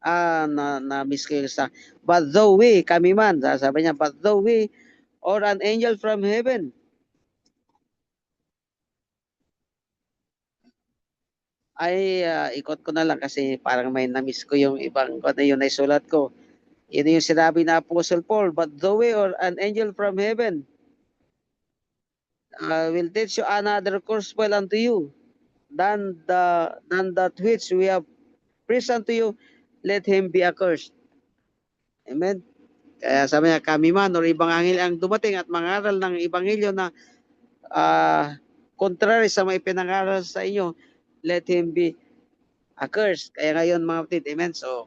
na-miss ko yung sa, but though we, kami man, sabi niya, but though we, or an angel from heaven, ay ikot ko na lang kasi parang may na-miss ko yung ibang kung yun na isulat ko. Yun yung sinabi na Apostle Paul, but though we, or an angel from heaven, will teach you another gospel unto you, than that which we have preached unto you, let him be accursed. Amen. Kaya sabi niya, kami man or ibang anghel ang dumating at mangaral ng ebanghelyo na contrary sa may pinangaral sa inyo, let him be accursed. Kaya ngayon mga kapatid, amen. So,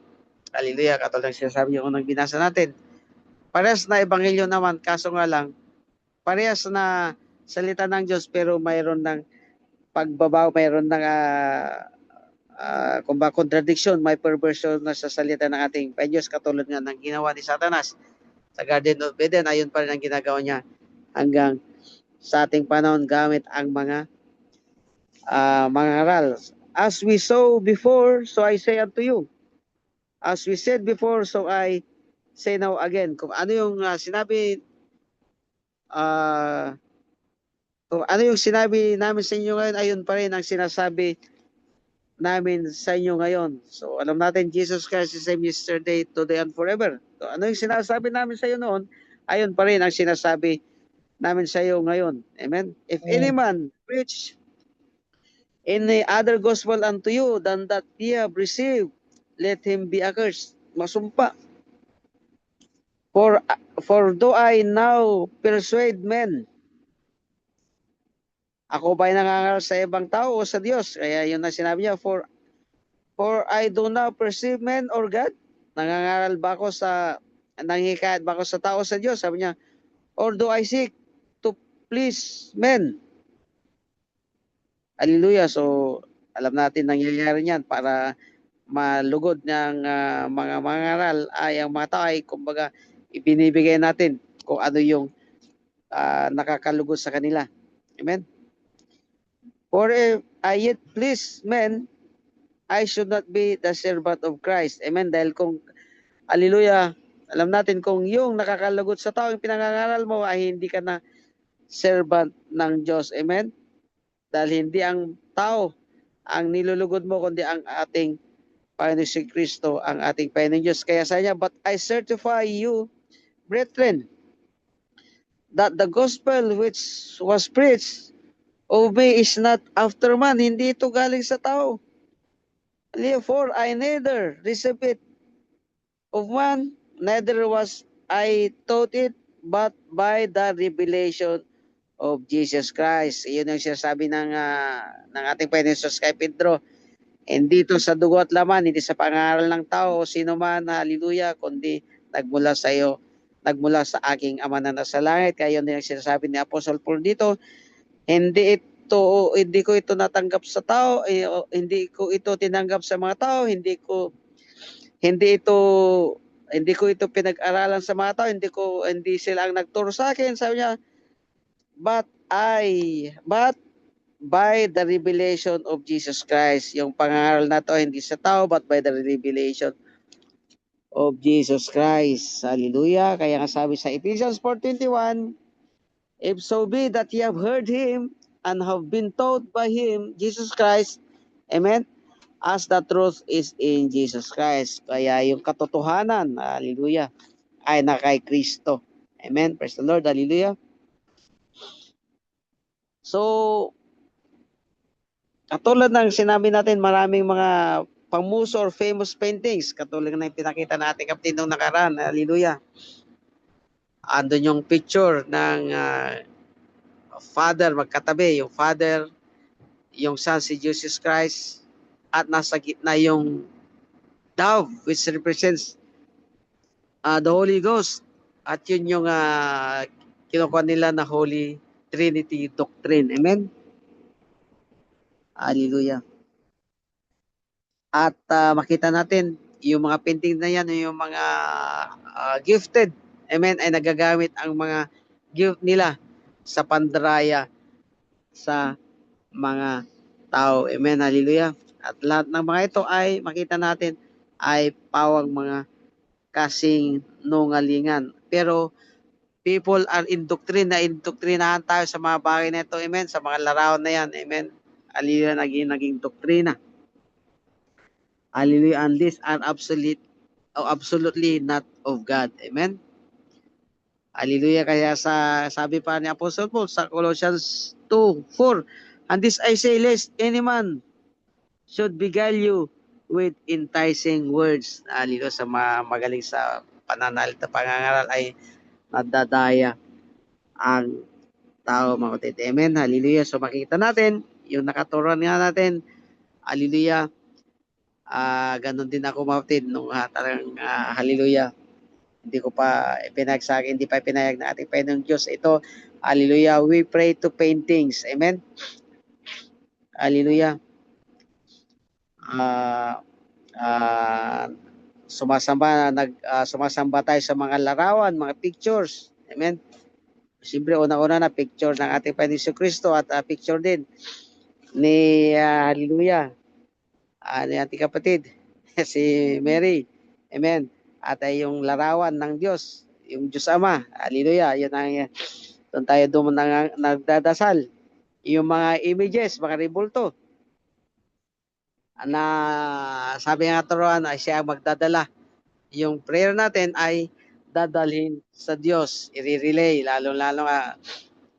hallelujah, katulad ng sinasabi yung unang binasa natin. Parehas na ebanghelyo naman, kaso nga lang, parehas na salita ng Diyos pero mayroon ng pagbabaw, mayroon ng kumbaga contradiction, may perversion na sa salita ng ating Diyos katulad nga ng ginawa ni Satanas sa Garden of Eden. Ayon pa rin ang ginagawa niya hanggang sa ating panahon gamit ang mga aral. As we saw before, so I say unto you. As we said before, so I say now again. Kung ano yung sinabi kung ano yung sinabi namin sa inyo ngayon, ayun pa rin ang sinasabi namin sa inyo ngayon. So alam natin, Jesus Christ is the same yesterday, today, and forever. So ano yung sinasabi namin sa iyo noon, ayun pa rin ang sinasabi namin sa iyo ngayon. Amen? If any man preach any other gospel unto you than that ye have received, let him be accursed. Masumpa. For do I now persuade men, ako ba'y nangangaral sa ibang tao o sa Diyos? Kaya yun na sinabi niya, for I do not perceive men or God. Nangangaral ba ako nanghikayat ba ako sa tao o sa Diyos? Sabi niya, or do I seek to please men? Hallelujah. So, alam natin nangyayari niyan para malugod ng mga mangaral ay ang mga tao ay kumbaga ibinibigay natin kung ano yung nakakalugod sa kanila. Amen? For if I yet please men, I should not be the servant of Christ. Amen? Dahil kung, hallelujah, alam natin kung yung nakakalagot sa tao, yung pinangangaral mo ay hindi ka na servant ng Diyos. Amen? Dahil hindi ang tao ang nilulugod mo, kundi ang ating Panginoon si Kristo, ang ating Panginoon Diyos. Kaya sa niya, but I certify you, brethren, that the gospel which was preached of me is not after man. Hindi ito galing sa tao. Therefore, I neither received it of man, neither was I taught it, but by the revelation of Jesus Christ. Iyon ang sinasabi ng ating Panginoon Jesus kay Pedro. Hindi ito sa dugo at laman, hindi sa pangaral ng tao o sino man, hallelujah, kundi nagmula sa iyo, nagmula sa aking Ama na nasa langit. Kaya yun din ang sinasabi ni Apostle Paul dito, hindi ko ito natanggap sa tao, hindi ko ito tinanggap sa mga tao, hindi ko ito pinag-aralan sa mga tao, hindi sila ang nagturo sa akin. Sabi niya, but by the revelation of Jesus Christ. Yung pangaral na to hindi sa tao, but by the revelation of Jesus Christ. Hallelujah. Kaya nga sabi sa Ephesians 4:21, if so be that ye have heard him and have been taught by him, Jesus Christ, amen, as the truth is in Jesus Christ. Kaya yung katotohanan, hallelujah, ay na kay Kristo. Amen. Praise the Lord. Hallelujah. So, katulad ng sinabi natin, maraming mga pamuso or famous paintings, katulad ng pinakita natin kapatid nung nakaraan. Hallelujah. Andun yung picture ng Father, magkatabi, yung Father, yung Son, si Jesus Christ, at nasa gitna yung dove, which represents the Holy Ghost. At yun yung kinukuha nila na Holy Trinity Doctrine. Amen? Hallelujah. At makita natin yung mga painting na yan, yung mga gifted, amen, ay nagagamit ang mga gift nila sa pandaraya sa mga tao. Amen, hallelujah. At lahat ng mga ito ay makita natin ay pawang mga kasing nungalingan. Pero people are indoktrinahan tayo sa mga bagay na ito, amen, sa mga larawan na yan, amen. Hallelujah, naging doktrina. Hallelujah, and these are absolutely not of God. Amen? Hallelujah, kaya sabi pa ni Apostle Paul sa Colossians 2:4, and this I say, lest any man should beguile you with enticing words. Hallelujah, sa magaling sa pananalita pangangaral ay nadadaya ang tao, mga kapatid. Amen, hallelujah. So makita natin, yung nakaturuan nga natin, hallelujah, ganun din ako, mga kapatid, nung talagang hallelujah, hindi pa pinayag na ating Panginoong Diyos ito. Hallelujah. We pray to paintings. Amen. Hallelujah. Sumasamba tayo sa mga larawan, mga pictures. Amen. Siyempre, una-una na picture ng ating Panginoong Kristo at picture din ni hallelujah, ni ating kapatid, si Mary. Amen. At ay yung larawan ng Diyos, yung Diyos Ama. Hallelujah. Yan ang doon tayo nagdadasal. Yung mga images, mga rebulto, na sabi nga turuan ay siya magdadala. Yung prayer natin ay dadalhin sa Diyos, i-relay, lalo-lalo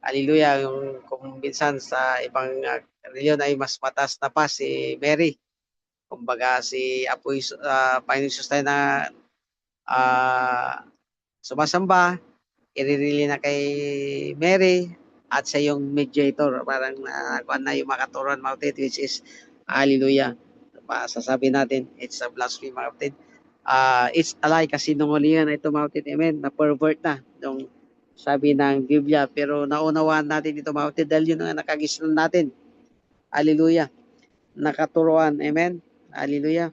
hallelujah, yung kung minsan sa ibang reliyon ay mas mataas na pa si Mary. Kumbaga si Apoy Panginoon Jesus tayo na sumasamba, i-relay na kay Mary at siya yung mediator. Parang kuan na yung makaturuan, mga kapatid, which is hallelujah. Sasabi natin, it's a blasphemy, mga kapatid. It's a lie, kasi nungalingan na ito, mga kapatid. Amen. Na-pervert na yung sabi ng Biblia. Pero naunawaan natin ito, mga kapatid, dahil yun ang nakagisnan natin. Hallelujah. Nakaturuan. Amen. Hallelujah.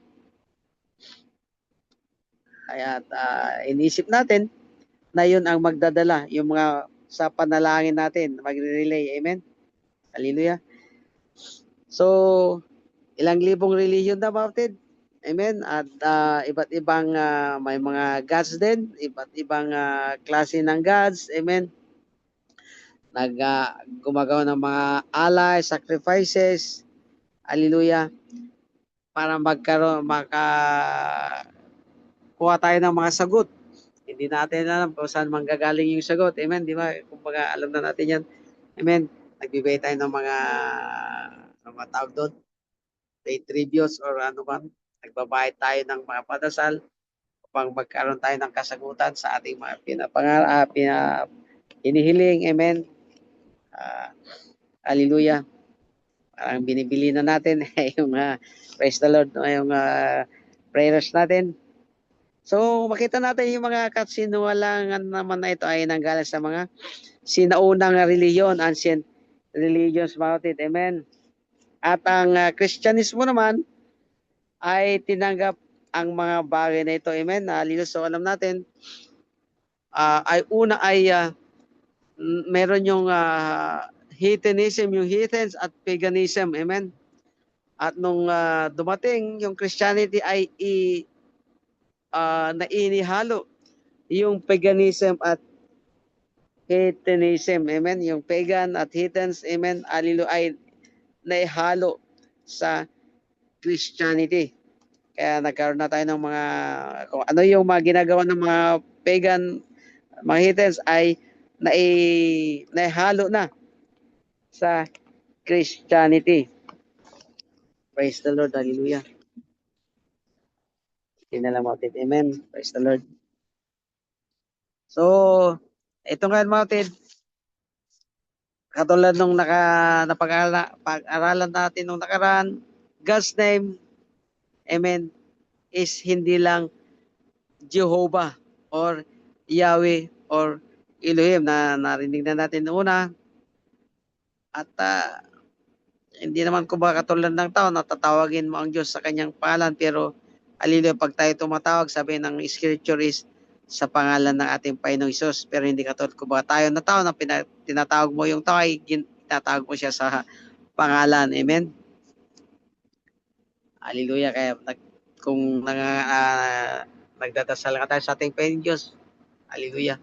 Kaya inisip natin na yun ang magdadala, yung mga sa panalangin natin, magre-relay. Amen. Hallelujah. So, ilang libong religion na, kapatid. Amen. At iba't ibang may mga gods din, iba't ibang klase ng gods. Amen. gumagawa ng mga alay, sacrifices, hallelujah, para kuha tayo ng mga sagot. Hindi natin alam kung saan manggagaling yung sagot. Amen, di ba? Kumbaga, alam na natin yan. Amen. Nagbibigay tayo ng mga tawag doon, day tributes or ano ba. Nagbabayad tayo ng mga padasal upang magkaroon tayo ng kasagutan sa ating mga hinihiling. Amen. Hallelujah. Parang binibili na natin yung praise the Lord, yung prayers natin. So, makita natin yung mga kasinungalingan naman na ito ay nanggaling sa mga sinaunang reliyon, ancient religions about it. Amen. At ang Kristyanismo naman ay tinanggap ang mga bagay na ito. Amen. So, alam natin, meron yung heathenism, yung heathens at paganism. Amen. At nung dumating yung Christianity ay nainihalo yung paganism at heathenism. Amen. Yung pagan at heathens, amen, ay naihalo sa Christianity. Kaya nagkaroon na tayo ng mga, kung ano yung mga ginagawa ng mga pagan, mga heathens ay naihalo na sa Christianity. Praise the Lord. Hallelujah. Tinalamotin. Amen. Praise the Lord. So, ito nga mga katulad nung napag-aralan natin nung nakaraan, God's name, amen, is hindi lang Jehovah or Yahweh or Elohim na narinig na natin una. At hindi naman kumbaga katulad ng tao na tatawagin mo ang Diyos sa kanyang pangalan, pero hallelujah, pag tayo tumatawag, sabi ng scripture is sa pangalan ng ating Panginoong Hesus. Pero hindi katulad kumbaga tayo na tao na tinatawag mo yung tao ay tinatawag mo siya sa pangalan. Amen. Hallelujah. Kaya kung nagdadasal ka tayo sa ating Panginoong Diyos, hallelujah.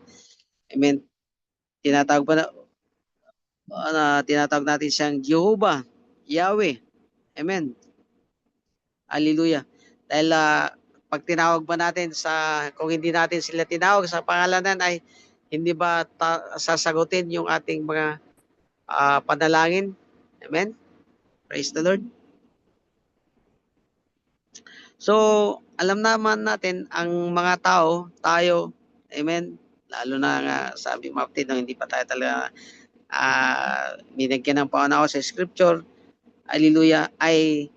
Amen. Tinatawag natin siyang Jehovah, Yahweh. Amen. Hallelujah. Dahil pag tinawag ba natin kung hindi natin sila tinawag sa pangalanan ay hindi ba sasagutin yung ating mga panalangin? Amen. Praise the Lord. So, alam naman natin ang mga tayo, amen, lalo na nga sabi Maptid, hindi pa tayo talaga binigyan ng paunawa sa scripture, hallelujah, ay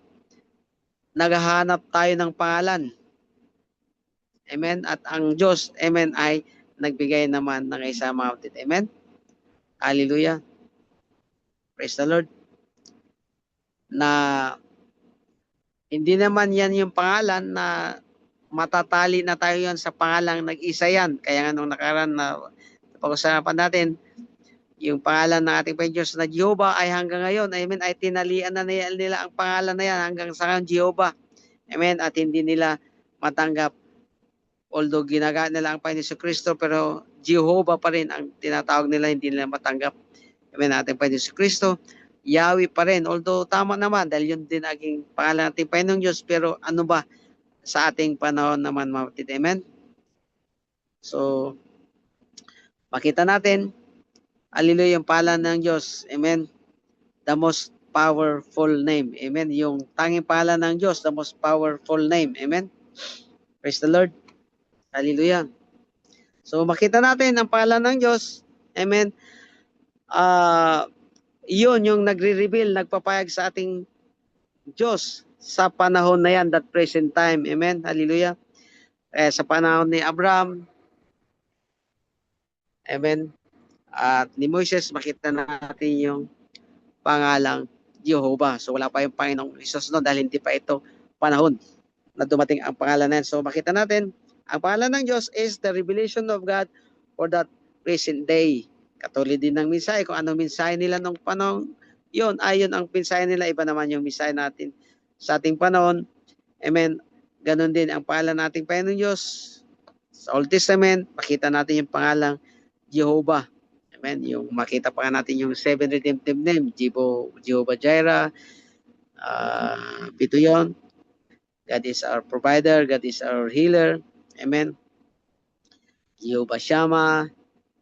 naghahanap tayo ng pangalan. Amen. At ang Diyos, amen, ay nagbigay naman ng isa Maptid. Amen. Hallelujah. Praise the Lord. Na hindi naman yan yung pangalan na matatali na tayo yan sa pangalang nag-isa yan. Kaya nga nung nakaraan na pag-usapan natin, yung pangalan ng ating Panginoon Diyos na Jehovah ay hanggang ngayon, amen, ay tinalian na nila ang pangalan na yan hanggang sa ngayon, Jehovah. Amen, at hindi nila matanggap. Although ginagamit nila ang Panginoon Kristo, pero Jehovah pa rin ang tinatawag nila, hindi nila matanggap. Amen, ating Panginoon Kristo, Yahweh pa rin. Although tama naman, dahil yun din naging pangalan ng ating Panginoong Diyos, pero ano ba sa ating panahon naman, mapatid? Amen? So, makita natin, hallelujah, yung pangalan ng Diyos. Amen? The most powerful name. Amen? Yung tanging pangalan ng Diyos, the most powerful name. Amen? Praise the Lord. Hallelujah. So, makita natin ang pangalan ng Diyos. Amen? Yun yung nagre-reveal, nagpapayag sa ating Diyos sa panahon na yan, that present time. Amen? Hallelujah. Sa panahon ni Abraham, amen, at ni Moises, makita natin yung pangalang Jehovah. So wala pa yung Panginoong Hesus noon dahil hindi pa ito panahon na dumating ang pangalan na yan. So makita natin, ang pangalan ng Diyos is the revelation of God for that present day. Katulad din ng mensahe, kung anong mensahe nila nung panahon yun, ayon ang mensahe nila, iba naman yung mensahe natin sa ating panahon. Amen. Ganon din ang pangalan nating Panginoon Diyos. Sa Old Testament, makita natin yung pangalang Jehovah. Amen. Yung makita pa nga natin yung 7 redemptive name, Jehovah Jireh, ito yun. God is our provider, God is our healer. Amen. Jehovah Shammah,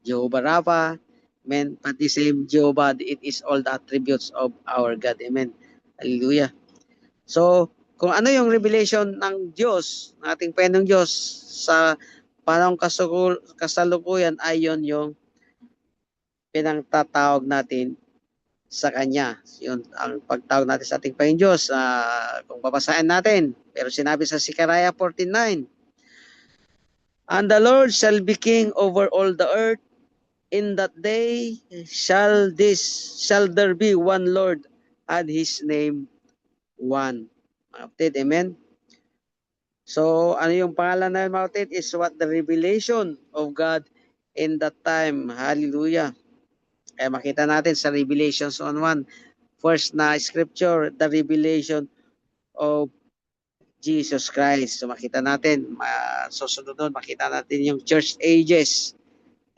Jehovah Rapha. Amen. But the same Jehovah, it is all the attributes of our God. Amen. Hallelujah. So, kung ano yung revelation ng Diyos, ng ating Panginoong Diyos sa panahong kasalukuyan ay yun yung pinangtatawag natin sa Kanya. Yun ang pagtawag natin sa ating Panginoong Diyos. Kung babasahin natin, pero sinabi sa Zechariah 14:9, "And the Lord shall be king over all the earth. In that day shall there be one Lord, and His name one." Kapatid, amen? So, ano yung pangalan na yun, mga kapatid? Is what the revelation of God in that time. Hallelujah. Kaya makita natin sa Revelations 1:1, first na scripture, the revelation of Jesus Christ. So makita natin, susunod doon, makita natin yung church ages.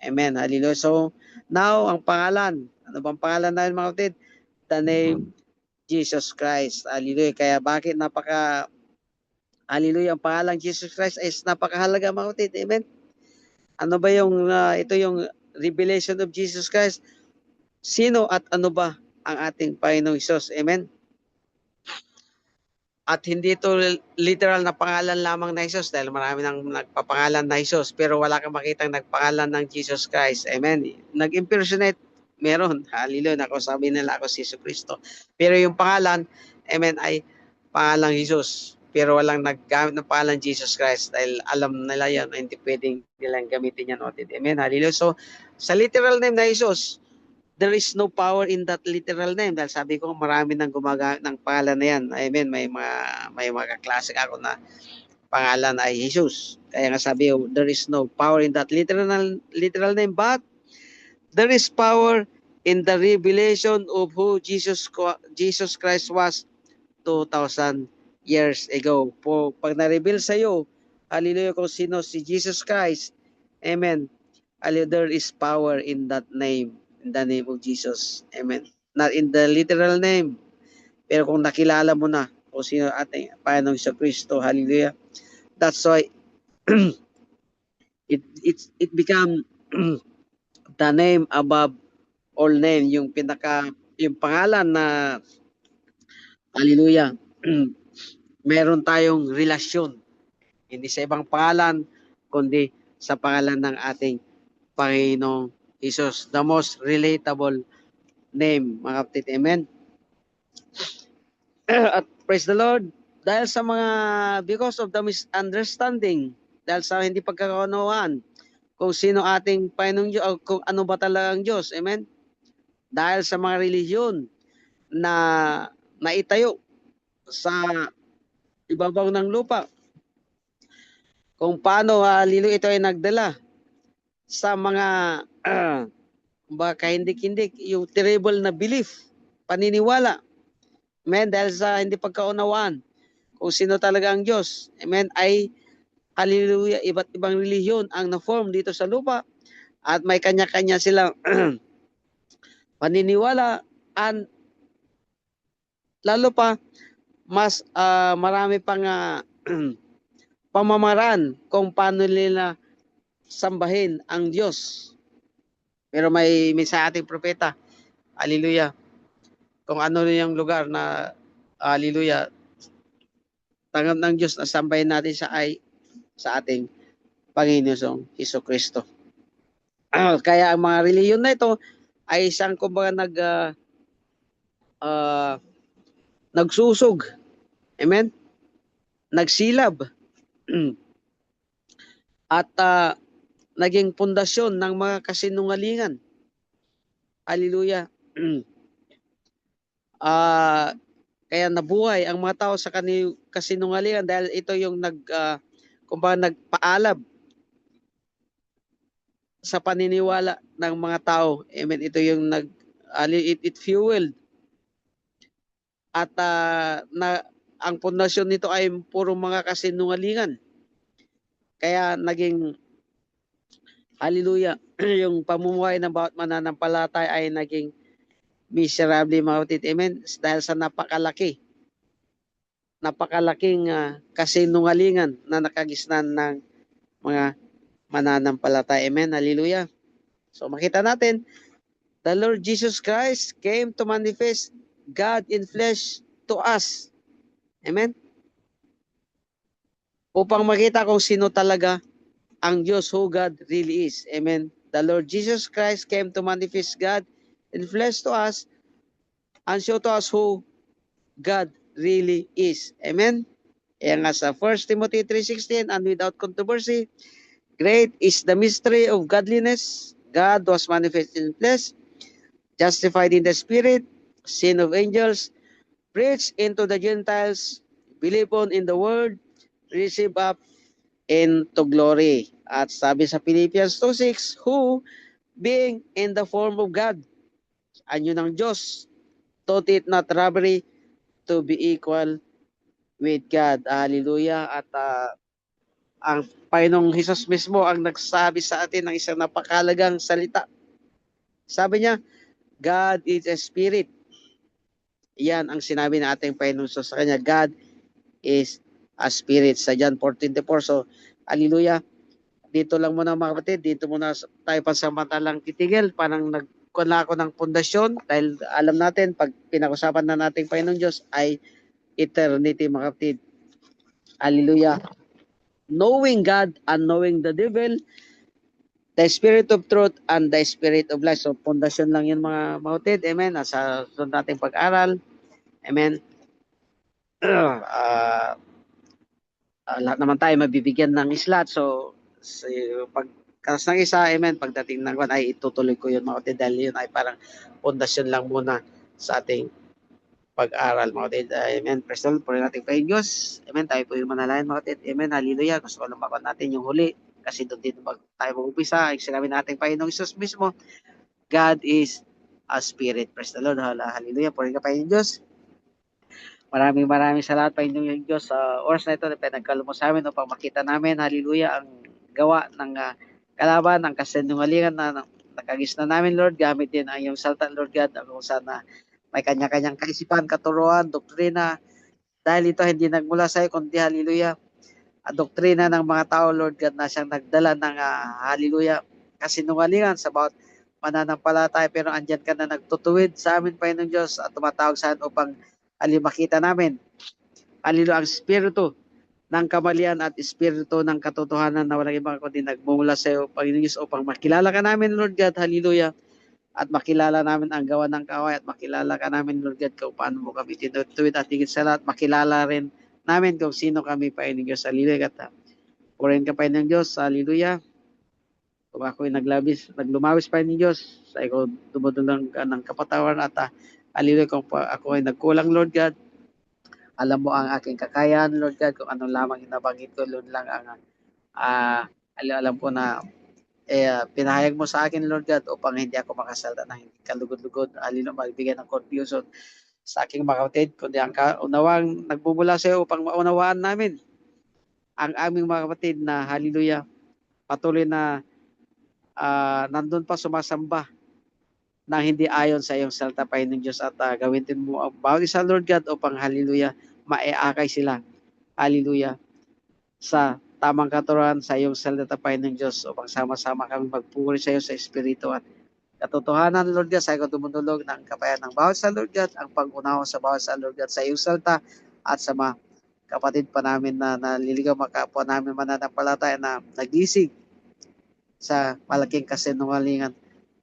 Amen. Hallelujah. So, now, ang pangalan. Ano bang pangalan na yun, mga kapatid? The name Jesus Christ. Hallelujah. Kaya bakit hallelujah, ang pangalang Jesus Christ is napakahalaga, mga kapatid. Amen. Ano ba yung, ito yung revelation of Jesus Christ? Sino at ano ba ang ating Panginoong Hesus? Amen. At hindi ito literal na pangalan lamang na Jesus dahil marami nang nagpapangalan na Jesus pero wala kang makitang nagpangalan ng Jesus Christ. Amen. Nag-impersonate, meron. Hallelujah. Ako sabi nila ako si Jesus Kristo. Pero yung pangalan, amen, ay pangalang Jesus. Pero walang naggamit ng pangalan Jesus Christ dahil alam nila yan na hindi pwedeng nilang gamitin yan. Amen. Hallelujah. So, sa literal name na Jesus, there is no power in that literal name. Dahil sabi ko, marami nang gumagamit ng pangalan na yan. Amen. May mga kaklase ako na pangalan ay Jesus. Kaya nga sabi ko, there is no power in that literal name. But there is power in the revelation of who Jesus Christ was 2,000 years ago. Pag na-reveal sa iyo, hallelujah, kung sino si Jesus Christ, amen, hallelujah, there is power in that name. In the name of Jesus. Amen. Not in the literal name. Pero kung nakilala mo na kung sino ating Panginoong Kristo, hallelujah. That's why it become the name above all name, yung pangalan na hallelujah. Meron tayong relasyon hindi sa ibang pangalan kundi sa pangalan ng ating Panginoong Jesus, the most relatable name, mga kapatid. Amen. At praise the Lord, dahil sa because of the misunderstanding, dahil sa hindi pagkakaunawaan kung sino ating Panginoong Diyos, o kung ano ba talagang Diyos, amen? Dahil sa mga relihiyon na naitayo sa ibabaw ng lupa, kung paano hallelujah ito ay nagdala sa mga kahindik-hindik, yung terrible na belief, paniniwala, amen, dahil sa hindi pagkaunawaan kung sino talaga ang Diyos, amen, ay hallelujah, iba't ibang relihiyon ang na-form dito sa lupa at may kanya-kanya silang paniniwala and lalo pa mas marami pang pamamaraan kung paano nila sambahin ang Diyos. Pero may sa ating propeta, hallelujah, kung ano yung lugar na hallelujah, tanggap ng Diyos na sambahin natin siya ay sa ating Panginoong Hesukristo. Kaya ang mga reliyon na ito ay isang kumbaga nagsusog. Amen? Nagsilab. At naging pundasyon ng mga kasinungalingan. Hallelujah. Kaya nabuhay ang mga tao sa kasinungalingan dahil ito yung kumbaga nagpaalab sa paniniwala ng mga tao. Amen. Ito yung it fueled. At ang pundasyon nito ay puro mga kasinungalingan. Kaya naging hallelujah, yung pamumuhay ng bawat mananampalataya ay naging miserable, mga kapatid. Amen? Dahil sa napakalaking kasinungalingan na nakagisnan ng mga mananampalataya. Amen? Hallelujah. So makita natin, the Lord Jesus Christ came to manifest God in flesh to us. Amen? Upang makita kung sino talaga ang Diyos, who God really is. Amen? The Lord Jesus Christ came to manifest God in flesh to us and show to us who God really is. Amen? Kaya nga sa 1 Timothy 3:16, and without controversy, great is the mystery of godliness. God was manifested in flesh, justified in the spirit, seen of angels, preached into the Gentiles, believed on in the word, received up into glory. At sabi sa Philippians 2:6, who being in the form of God, anyo ng Diyos, thought it not robbery to be equal with God. Hallelujah. At ang Panginoong Hesus mismo ang nagsabi sa atin ng isang napakalagang salita. Sabi niya, God is a spirit. Yan ang sinabi ng ating Panginoong Hesus sa kanya. God is a spirit sa John 4:24. So, hallelujah. Dito lang muna mga kapatid. Dito muna tayo pansamantalang titigil. Parang nagkula ako ng pundasyon dahil alam natin pag pinag-usapan na nating Panginoong Diyos ay eternity mga kapatid. Hallelujah. Knowing God and knowing the devil, the spirit of truth and the spirit of lies. So, pundasyon lang yun mga kapatid. Amen. Sa sunod nating pag-aral. Amen. Lahat naman tayo mabibigyan ng slot. So, pagkas ng isa, amen, pagdating ng one, ay itutuloy ko yun mga kapatid. Dahil yun ay parang pundasyon lang muna sa ating pag-aral mga kapatid. Amen. Praise the Lord. Puri natin kay Diyos. Amen. Tayo po yung manalayan mga kapatid. Amen. Hallelujah. Gusto ko lumakot natin yung huli. Kasi doon din tayo mag-upisa. Ay sinabi natin Panginoong Isus mismo, God is a spirit. Praise the Lord. Hallelujah. Puri ka Panginoong Diyos. Maraming salamat Panginoong Diyos sa oras na ito na pinagkaloob mo sa amin upang makita namin, hallelujah, ang gawa ng kalaban, ang kasinungalingan na nakagis na namin, Lord. Gamit din ang iyong salta, Lord God, kung saan na may kanya-kanyang kaisipan, katuruan, doktrina, dahil ito hindi nagmula sa iyo, kundi hallelujah, doktrina ng mga tao, Lord God, na siyang nagdala ng hallelujah, kasinungalingan sa bawat mananampalataya, pero andyan ka na nagtutuwid sa amin, Panginoong Diyos, at tumatawag sa amin upang makita namin, hallelujah, ang spirito ng kamalian at espiritu ng katotohanan na walang ibang kundi nagmumula sa iyo, Panginoon Diyos, upang makilala ka namin, Lord God, hallelujah, at makilala namin ang gawa ng kaaway, at makilala ka namin, Lord God, kung paano mo kami tinutuwid, at higit sa lahat, makilala rin namin kung sino kami, Panginoon Diyos, hallelujah, at purin ka, Panginoon Diyos, hallelujah. Kung ako'y naglumawis, Panginoon Diyos, sa ikaw dumudulang ka ng kapatawaran, at hallelujah, kung ako ay nagkulang, Lord God, alam mo ang aking kakayahan, Lord God, kung ano lamang inabanggit ko, Lord lang ang alam ko na pinahayag mo sa akin, Lord God, upang hindi ako makasalta ng hindi kalugod-lugod, magbigay ng confusion sa aking mga kapatid, kundi ang kaunawang nagbubula sa iyo upang maunawaan namin ang aming mga kapatid na, hallelujah, patuloy na nandun pa sumasamba na hindi ayon sa iyong salita, Panginoong Diyos, at gawin din mo ang bawat isa, Lord God, upang hallelujah, maiakay sila, hallelujah, sa tamang katuruan sa iyong salita, Panginoong Diyos, upang sama-sama kami magpuri sa iyo sa Espiritu at katotohanan, Lord God, sa ikaw tumutulog ng kapayan ng bawat sa Lord God, ang pag-unawa sa bawat sa Lord God sa iyong salita at sa mga kapatid pa namin na naliligaw, makapwa namin mananampalataya na nagising sa malaking kasinungalingan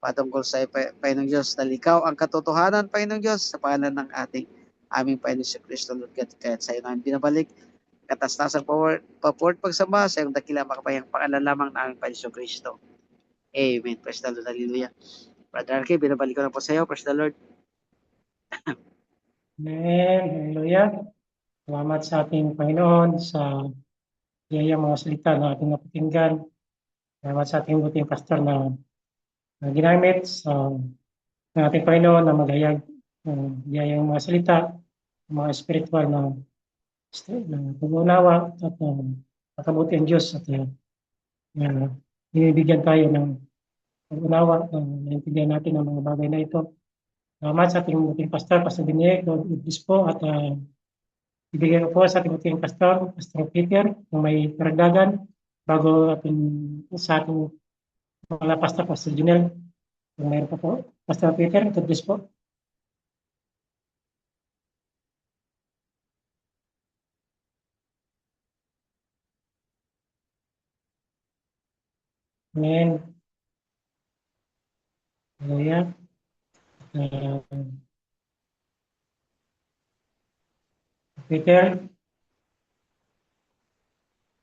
patungkol sa Panginoong Diyos, dahil ikaw ang katotohanan, Panginoong Diyos, sa pangalan ng aming Panginoon si Kristo, Lord God, kaya sa iyo namin binabalik katastasang paport pagsama sa iyong dakila makapayang pangalan lamang ng aming Panginoon Kristo. Amen. Praise the Lord. Hallelujah. Brother Arky, binabalik ko na po sa iyo. Praise the Lord. Amen. Hallelujah. Salamat sa ating Panginoon sa biyayang mga salita na ating napakinggan. Salamat sa ating buting pastor na ginamit sa ating Panginoon na maghayag ng biyayang mga salita, mga spiritual na pag-unawa at makabuti ang Diyos at binibigyan tayo ng pag-unawa, naintindihan natin ang mga bagay na ito. Salamat sa ating buting pastor, Pastor Biniek, Lord Idris po, at ibigay ko po sa ating buting pastor, Pastor Peter, kung may karagdagan bago sa ating mga pastor, Pastor Junel. Kung mayroon pa po, Pastor Peter, Idris po. Amen. Hallelujah. Peter,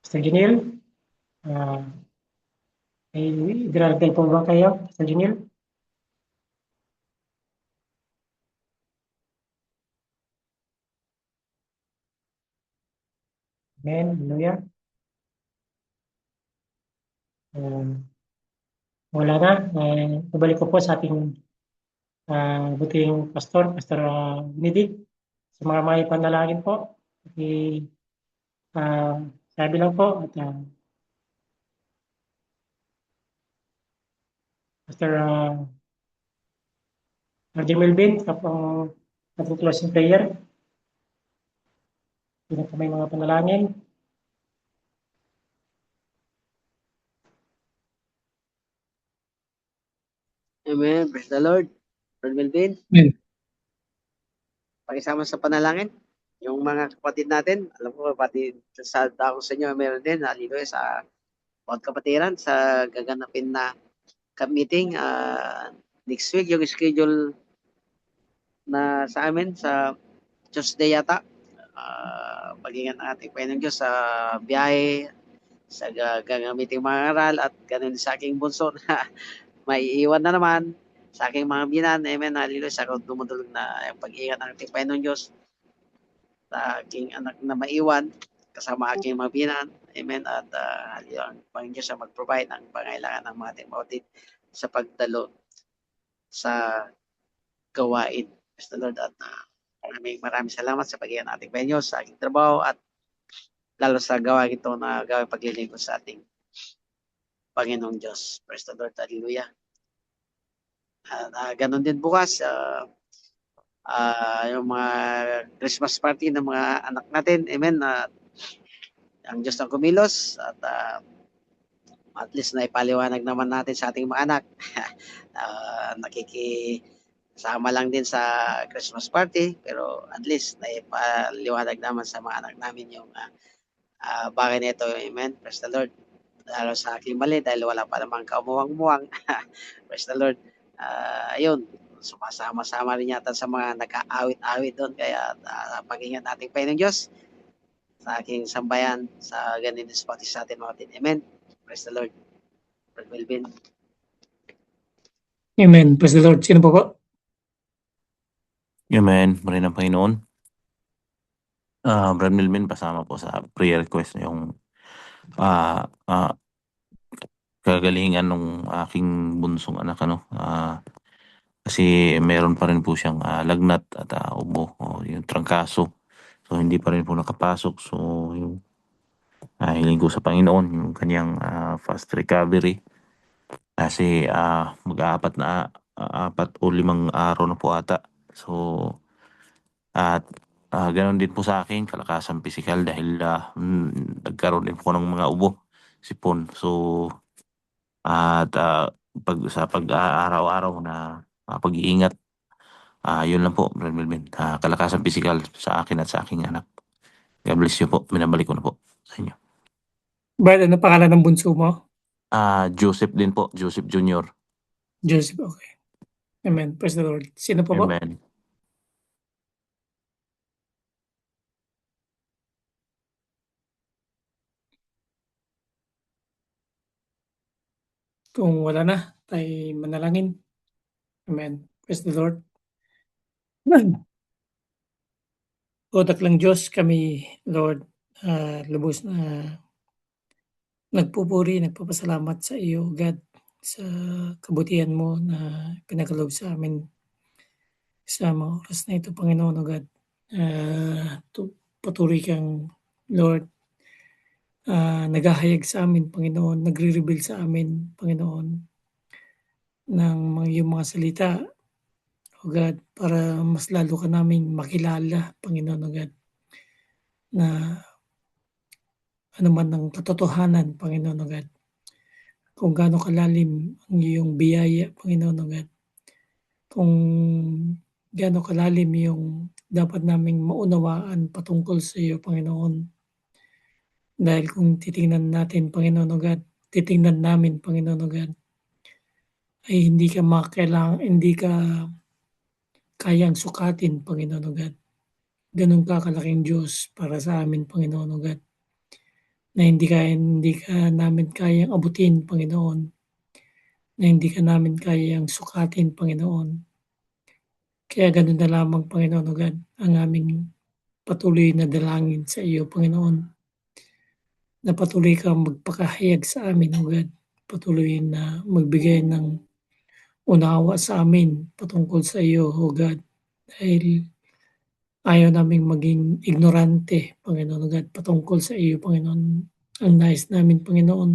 Pastor Junel, may idinaragdag po ba kayo, Pastor Junel? Amen. Hallelujah. Wala na. Ibalik ko po sa ating buting pastor, Pastor Benedict, sa mga may panalangin po. Sabi lang po, at Pastor RJ Melvin, sa pang closing prayer. Hindi po may mga panalangin. Amen. Praise the Lord. Lord Melvin. Amen. Pakisama sa panalangin. Yung mga kapatid natin, alam ko kapatid sa ako sa inyo, meron din, hallelujah, sa bawat kapatiran sa gaganapin na meeting next week, yung schedule na sa amin sa Tuesday yata. Pag-ingat ang ating Panginoong Diyos sa biyahe, sa gagamitin mga aral, at ganun sa aking bunso na may iwan na naman sa aking mga binan. Amen. Hallelujah. Sa akong dumudulog na pag-ingat ng ating Panginoong Diyos sa aking anak na maiwan kasama aking mga binan. Amen. At ang Panginoon Diyos ang mag-provide ng pangailangan ng mga ating mautid sa pagdalo sa gawain. Praise the Lord. At maraming salamat sa pag-iyan ng ating Panginoon sa aking trabaho, at lalo sa gawain ito na gawin paglilingkod sa ating Panginoong Diyos. Praise the Lord. Hallelujah. Ganon din bukas, yung mga Christmas party ng mga anak natin. Amen. Ang Diyos ng kumilos, at least na ipaliwanag naman natin sa ating mga anak. Nakikisama lang din sa Christmas party, pero at least na ipaliwanag naman sa mga anak namin yung bagay na ito. Amen. Praise the Lord. Lalo sa aking mali, dahil wala pa namang kaumuwang-muwang. Praise the Lord. Ayun, sumasama-sama rin yata sa mga nag-aawit-awit doon. Kaya pag-ingat natin Panginoong Diyos sa aking sambayan, sa ganito sa pati sa atin mga atin. Amen. Praise the Lord. Brad Melvin. Amen. Praise the Lord. Sino po? Amen. Marin ang Panginoon. Brad Melvin, pasama po sa prayer request yung kagalingan ng aking bunsong anak, kasi meron pa rin po siyang lagnat at ubo, yung trangkaso. So hindi pa rin po nakapasok. So yung hiling ko sa Panginoon yung kanyang fast recovery. Kasi mag-aapat na 4 o 5 araw na po ata. So at ganoon din po sa akin, kalakasan pisikal, dahil nagkaroon din po ng mga ubo, sipon. So at sa pag-araw-araw na pag-iingat, yun lang po, Brad Melvin. Kalakasan pisikal sa akin at sa aking anak. God bless you po. Minabalik ko na po sa inyo. Brad, ano pangalan ng bunso mo? Joseph din po. Joseph Jr. Joseph, okay. Amen. Praise the Lord. Sino po? Amen. Kung wala na, tayo manalangin. Amen. Praise the Lord. O daklang Diyos, kami, Lord, lubos na nagpupuri, nagpapasalamat sa iyo, God, sa kabutihan mo na pinagkaloob sa amin sa mga oras na ito, Panginoon, O God. Patuloy kang, Lord, naghahayag sa amin, Panginoon, nagre-reveal sa amin, Panginoon, ng iyong mga salita, O God, para mas lalo ka naming makilala, Panginoon, O God, na ano man ang katotohanan, Panginoon, O God, kung gaano kalalim ang iyong biyaya, Panginoon, O God, kung gaano kalalim yung dapat naming maunawaan patungkol sa iyo, Panginoon. Dahil kung titingnan natin, Panginoon, O God, titingnan namin, Panginoon, O God, ay hindi ka kayang sukatin, Panginoon, O God. Ganun ka kalaking Diyos para sa amin, Panginoon, O God, na hindi ka namin kayang abutin, Panginoon, na hindi ka namin kayang sukatin, Panginoon. Kaya ganun na lamang, Panginoon, O God, ang aming patuloy na dalangin sa iyo, Panginoon, na patuloy kang magpakahayag sa amin, O God, patuloy na magbigay ng unawa sa amin patungkol sa iyo, O God, dahil ayaw naming maging ignorante, Panginoon, O God, patungkol sa iyo, Panginoon. Ang nais namin, Panginoon,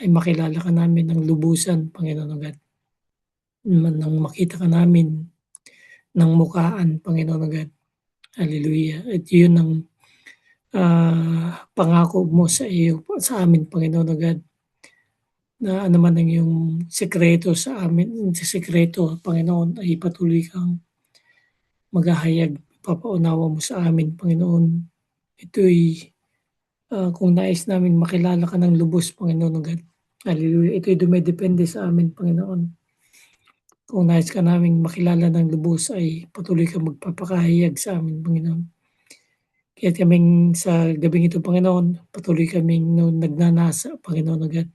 ay makilala ka namin ng lubusan, Panginoon, O God. Nang makita ka namin ng mukhaan, Panginoon, O God. Hallelujah. At yun ang pangako mo sa iyo, sa amin, Panginoon, O God, na ano man ang iyong sekreto sa amin, sekreto, Panginoon, ay patuloy kang maghahayag, papaunawa mo sa amin, Panginoon. Ito'y kung nais naming makilala ka ng lubos, Panginoon, O God. Hallelujah. Ito'y dumedepende sa amin, Panginoon. Kung nais ka naming makilala ng lubos, ay patuloy kang magpapakahayag sa amin, Panginoon. Kaya kaming sa gabing ito, Panginoon, patuloy kaming nagnanasa, Panginoon, O God,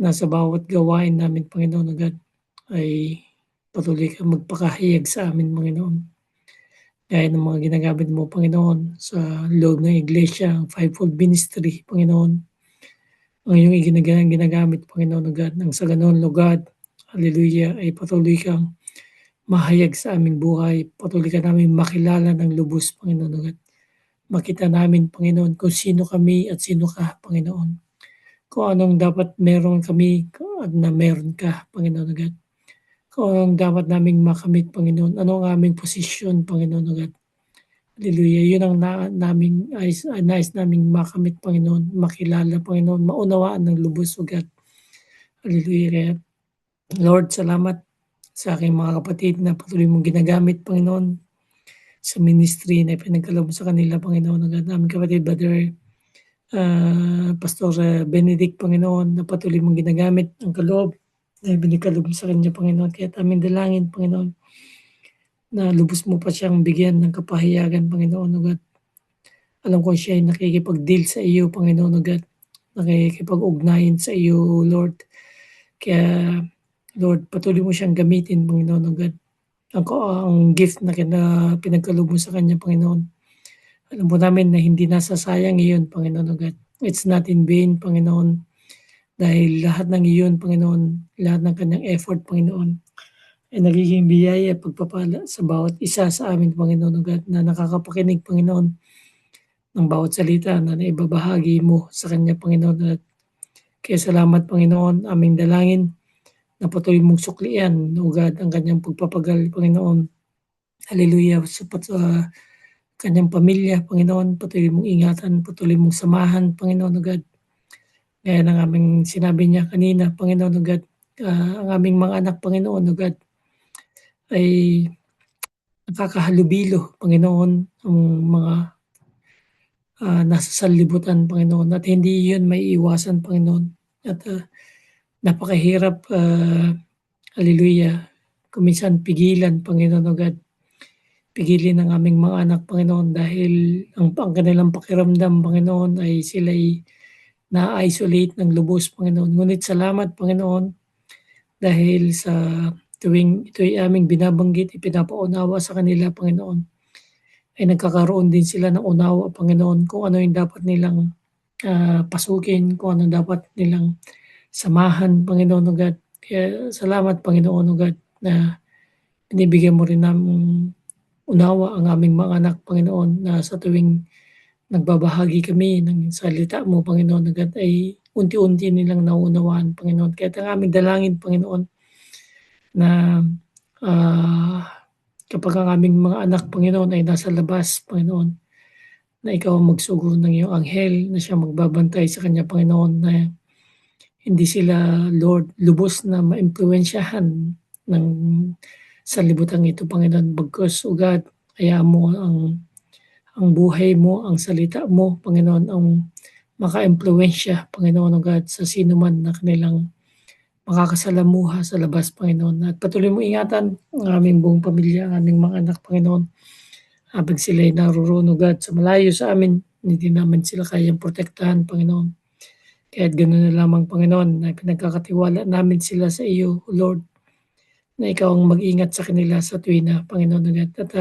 na sa bawat gawain namin, Panginoon, O God, ay patuloy kang magpakahayag sa amin, Panginoon. Gaya ng mga ginagamit mo, Panginoon, sa loob ng iglesia, ang fivefold ministry, Panginoon. Ang iyong ginagamit, Panginoon, O God, nang sa ganoon, Lord God, hallelujah, ay patuloy kang mahayag sa aming buhay. Patuloy ka namin makilala ng lubos, Panginoon, O God. Makita namin, Panginoon, kung sino kami at sino ka, Panginoon. Kung anong dapat meron kami at na meron ka, Panginoon, O God. Kung anong dapat naming makamit, Panginoon. Ano ang aming posisyon, Panginoon, O God. Hallelujah. Yun ang nais naming makamit, Panginoon. Makilala, Panginoon. Maunawaan ng lubos, O God. Hallelujah. Kaya, Lord, salamat sa aking mga kapatid na patuloy mong ginagamit, Panginoon, sa ministry na pinagkaloob sa kanila, Panginoon. Ang aming kapatid, Brother Pastor Benedict, Panginoon, na patuloy mong ginagamit ang kaloob na binigkaloob sa kanya, Panginoon. Kaya aming dalangin, Panginoon, na lubos mo pa siyang bigyan ng kapahayagan, Panginoon, O God. Alam ko siya ay nakikipag-deal sa iyo, Panginoon, O God. Nakikipag-ugnayan sa iyo, Lord. Kaya, Lord, patuloy mo siyang gamitin, Panginoon, O God. Ang gift na pinagkaloob mo sa kanya, Panginoon. Alam po namin na hindi nasasayang iyon, Panginoon, O God. It's not in vain, Panginoon. Dahil lahat ng iyon, Panginoon, lahat ng kanyang effort, Panginoon, ay nagiging biyaya at pagpapala sa bawat isa sa amin, Panginoon, O God, na nakakapakinig, Panginoon, ng bawat salita na naibabahagi mo sa kanya, Panginoon. At kaya salamat, Panginoon, aming dalangin na patuloy mong suklian, O God, ang kanyang pagpapagal, Panginoon. Hallelujah. Sa kanyang pamilya, Panginoon, patuloy mong ingatan, patuloy mong samahan, Panginoon, O God. Gaya ng aming sinabi niya kanina, Panginoon, O God, ang aming mga anak, Panginoon, O God, ay nakakahalubilo, Panginoon, ang mga nasa sanlibutan, Panginoon, at hindi yun may iwasan, Panginoon. At napakahirap, hallelujah, kuminsan pigilan, Panginoon, O God, pigilin ang aming mga anak, Panginoon, dahil ang kanilang pakiramdam, Panginoon, ay sila'y na-isolate ng lubos, Panginoon. Ngunit salamat, Panginoon, dahil sa tuwing ito'y aming binabanggit, ipinapaunawa sa kanila, Panginoon, ay nagkakaroon din sila ng unawa, Panginoon, kung ano yung dapat nilang pasukin, kung ano dapat nilang samahan, Panginoon, O God. Kaya salamat, Panginoon, O God, na binibigyan mo rin ng unawa ang aming mga anak, Panginoon, na sa tuwing nagbabahagi kami ng salita mo, Panginoon, O God, ay unti-unti nilang nauunawaan, Panginoon. Kaya ang aming dalangin, Panginoon, na kapag ang aming mga anak, Panginoon, ay nasa labas, Panginoon, na ikaw ang magsugo ng iyong anghel na siya magbabantay sa kanya, Panginoon, na hindi sila, Lord, lubos na maimpluwensyahan ng sanlibutan ito, Panginoon. Bagkus, O God, hayaan mo ang buhay mo, ang salita mo, Panginoon, ang maka-impluwensya, Panginoon, O God, sa sino man na kanilang makakasalamuha sa labas, Panginoon. At patuloy mo ingatan ang aming buong pamilya, ang aming mga anak, Panginoon, habang sila ay naroon, O God, sa malayo sa amin, hindi naman sila kayang protektahan, Panginoon. Kaya't ganoon na lamang, Panginoon, na pinagkakatiwala namin sila sa iyo, O Lord, na ikaw ang mag-ingat sa kanila sa tuwin na, Panginoon, O God. At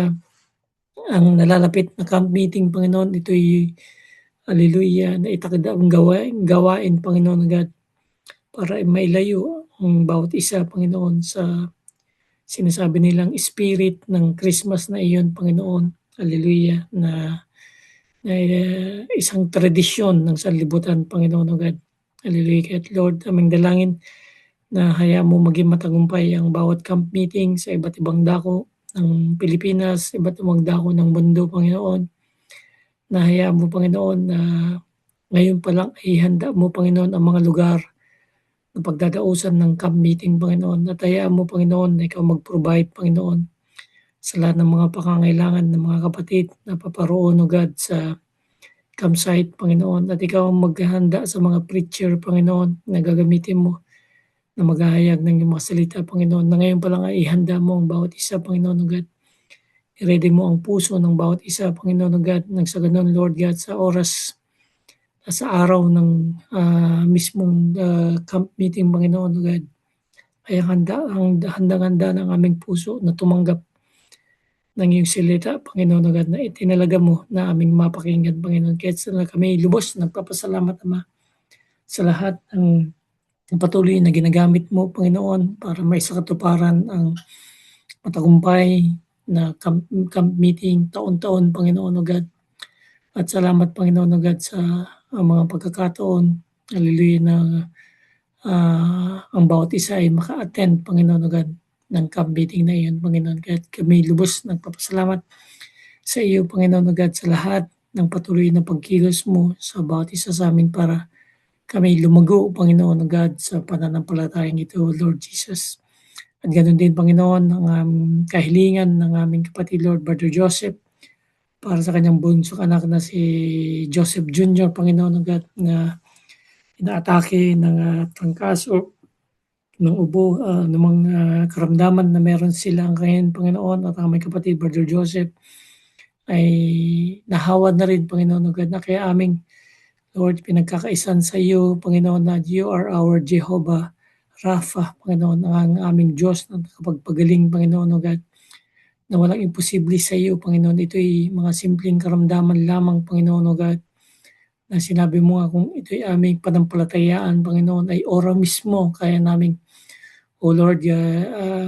ang nalalapit na camp meeting, Panginoon, ito'y, hallelujah, na itakda ang gawain, Panginoon, O God, para mailayo ang bawat isa, Panginoon, sa sinasabi nilang spirit ng Christmas na iyon, Panginoon. Hallelujah, na isang tradisyon ng sanlibutan, Panginoon, O God. Hallelujah. Kaya't Lord, aming dalangin na hayaan mo maging matagumpay ang bawat camp meeting sa iba't ibang dako ng Pilipinas, iba't ibang dako ng mundo, Panginoon. Na hayaan mo, Panginoon, na ngayon pa lang ay handa mo, Panginoon, ang mga lugar na pagdadausan ng camp meeting, Panginoon. At hayaan mo, Panginoon, na ikaw mag-provide, Panginoon, sa lahat ng mga pangangailangan ng mga kapatid na paparoon, O God, sa campsite, Panginoon. At ikaw ang maghahanda sa mga preacher, Panginoon, na gagamitin mo na maghahayag ng iyong mga salita, Panginoon, na ngayon pa lang ay ihanda mo ang bawat isa, Panginoon, O God. I-ready mo ang puso ng bawat isa, Panginoon, O God, nang sa ganun, Lord God, sa oras, sa araw ng mismong camp meeting, Panginoon, O God, ay handang-handa ng aming puso na tumanggap ng iyong salita, Panginoon, O God, na itinalaga mo na aming mapakinggan, Panginoon. Kaya sana kami lubos nagpapasalamat, Ama, sa lahat ng patuloy na ginagamit mo, Panginoon, para may sakatuparan ang matagumpay na camp meeting taon-taon, Panginoon, O God. At salamat, Panginoon, O God, sa mga pagkakataon, hallelujah, na ang bawat isa ay maka-attend, Panginoon, O God, ng camp meeting na iyon, Panginoon. Kaya kami lubos nagpapasalamat sa iyo, Panginoon, O God, sa lahat ng patuloy na pagkilos mo sa bawat isa sa amin para kami lumago, Panginoon, O God, sa pananampalatayang ito, Lord Jesus. At ganoon din, Panginoon, ang kahilingan ng aming kapatid, Lord Brother Joseph, para sa kanyang bunsong anak na si Joseph Jr., Panginoon, O God, na inaatake ng trangkaso, ng ubo, ng mga karamdaman na meron sila ang ngayon, Panginoon, at ang aming kapatid, Brother Joseph, ay nahawad na rin, Panginoon, O God, na kaya aming, Lord, pinagkakaisan sa iyo, Panginoon, na you are our Jehovah Rapha, Panginoon, ang aming Diyos na nakapagpagaling, Panginoon, O God, na walang imposible sa iyo, Panginoon. Ito'y mga simpleng karamdaman lamang, Panginoon, O God, na sinabi mo nga kung ito'y aming panampalatayaan, Panginoon, ay ora mismo kaya naming, O Lord,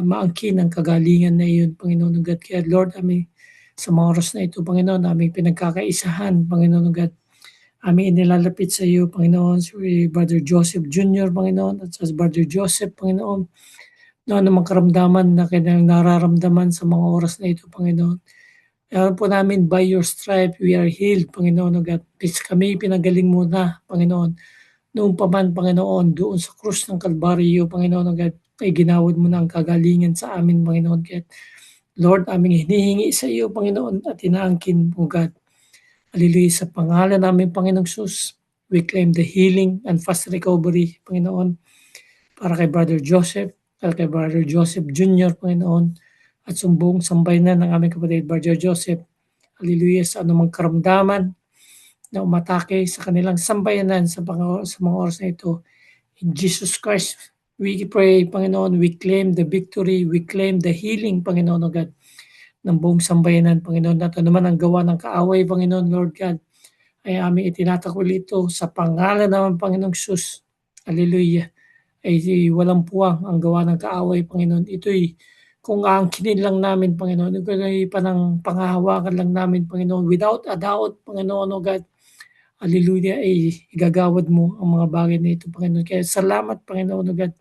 maangkin ang kagalingan na iyon, Panginoon, O God. Kaya Lord, aming sa mga oras na ito, Panginoon, aming pinagkakaisahan, Panginoon, O God, aming inilalapit sa iyo, Panginoon, si Brother Joseph Jr., Panginoon, at sa Brother Joseph, Panginoon, na anumang karamdaman na kanilang nararamdaman sa mga oras na ito, Panginoon. Alam po namin, by your stripe, we are healed, Panginoon, O God. Please kami pinagaling mo na, Panginoon. Noong pa man, Panginoon, doon sa krus ng Kalbaryo, Panginoon, O God, ay ginawad mo na ang kagalingan sa amin, Panginoon. Kaya, Lord, aming hinihingi sa iyo, Panginoon, at inaangkin, O God. Hallelujah, sa pangalan namin, Panginoong Sus, we claim the healing and fast recovery, Panginoon, para kay Brother Joseph, at kay Brother Joseph Jr., Panginoon, at sumbong sambayanan ng aming kapatid, Brother Joseph. Hallelujah, sa anumang karamdaman na umatake sa kanilang sambayanan sa mga oras na ito. In Jesus Christ, we pray, Panginoon, we claim the victory, we claim the healing, Panginoon, O God, ng buong sambayanan, Panginoon. At naman ang gawa ng kaaway, Panginoon, Lord God, ay aming itinatakwil ito sa pangalan naman, Panginoong Sus. Hallelujah. Ay walang puwang ang gawa ng kaaway, Panginoon. Ito'y kung aangkinin lang namin, Panginoon, ito'y panghahawakan lang namin, Panginoon, without a doubt, Panginoon, O God, hallelujah, ay igagawad mo ang mga bagay na ito, Panginoon. Kaya salamat, Panginoon, O God,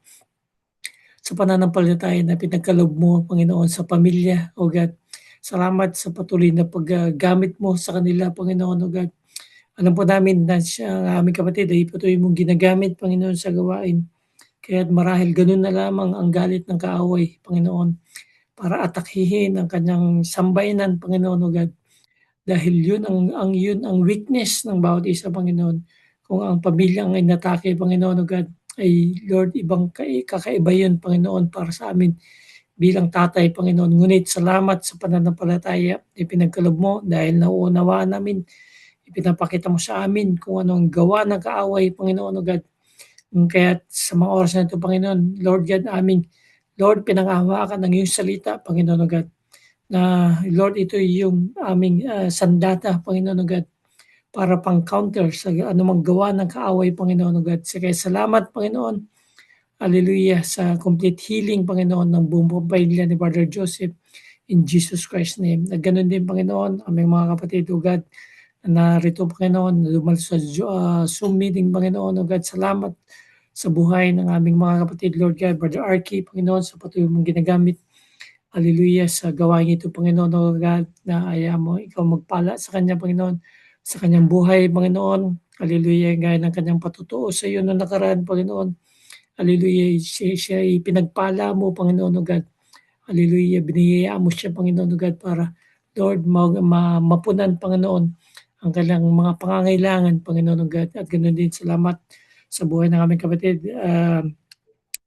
sa sa pananampalataya na pinagkaloob mo, Panginoon, sa pamilya, O God. Salamat sa patuloy na paggamit mo sa kanila, Panginoon, O God. Alam po namin na siya, ang aming kapatid, ay patuloy mong ginagamit, Panginoon, sa gawain. Kaya't marahil ganun na lamang ang galit ng kaaway, Panginoon, para atakihin ang kanyang sambayanan, Panginoon, O God. Dahil yun ang weakness ng bawat isa, Panginoon. Kung ang pamilya ang inatake, Panginoon, O God, ay Lord, ibang kakaiba yun, Panginoon, para sa amin bilang tatay, Panginoon. Ngunit salamat sa pananampalataya, ipinagkaloob mo dahil nauunawaan namin, ipinapakita mo sa amin kung anong gawa ng kaaway, Panginoon, O God. Kaya sa mga oras na ito, Panginoon, Lord God, Lord, pinangahawakan ng iyong salita, Panginoon, O God, na Lord, ito yung aming sandata, Panginoon, O God, para pang-counter sa anumang gawa ng kaaway, Panginoon, O God. Kaya salamat, Panginoon, hallelujah, sa complete healing, Panginoon, ng buong pamilya ni Brother Joseph, in Jesus Christ's name. At ganun din, Panginoon, aming mga kapatid, O God, na narito, Panginoon, lumal sa Zoom meeting, Panginoon, O God, salamat sa buhay ng aming mga kapatid, Lord God, Brother Arky, Panginoon, sa patuloy mong ginagamit, hallelujah, sa gawain ito, Panginoon, O God, na ayaw mo, ikaw magpala sa kanya, Panginoon, sa kanyang buhay, Panginoon, hallelujah, gaya ng kanyang patutuo sa iyo noong nakaraan, Panginoon, hallelujah, siya ay pinagpala mo, Panginoon, O God, hallelujah, biniyaya mo siya, Panginoon, O God, para, Lord, mapunan, Panginoon, ang kailang mga pangangailangan, Panginoon, O God, at ganoon din, salamat sa buhay ng aming kapatid,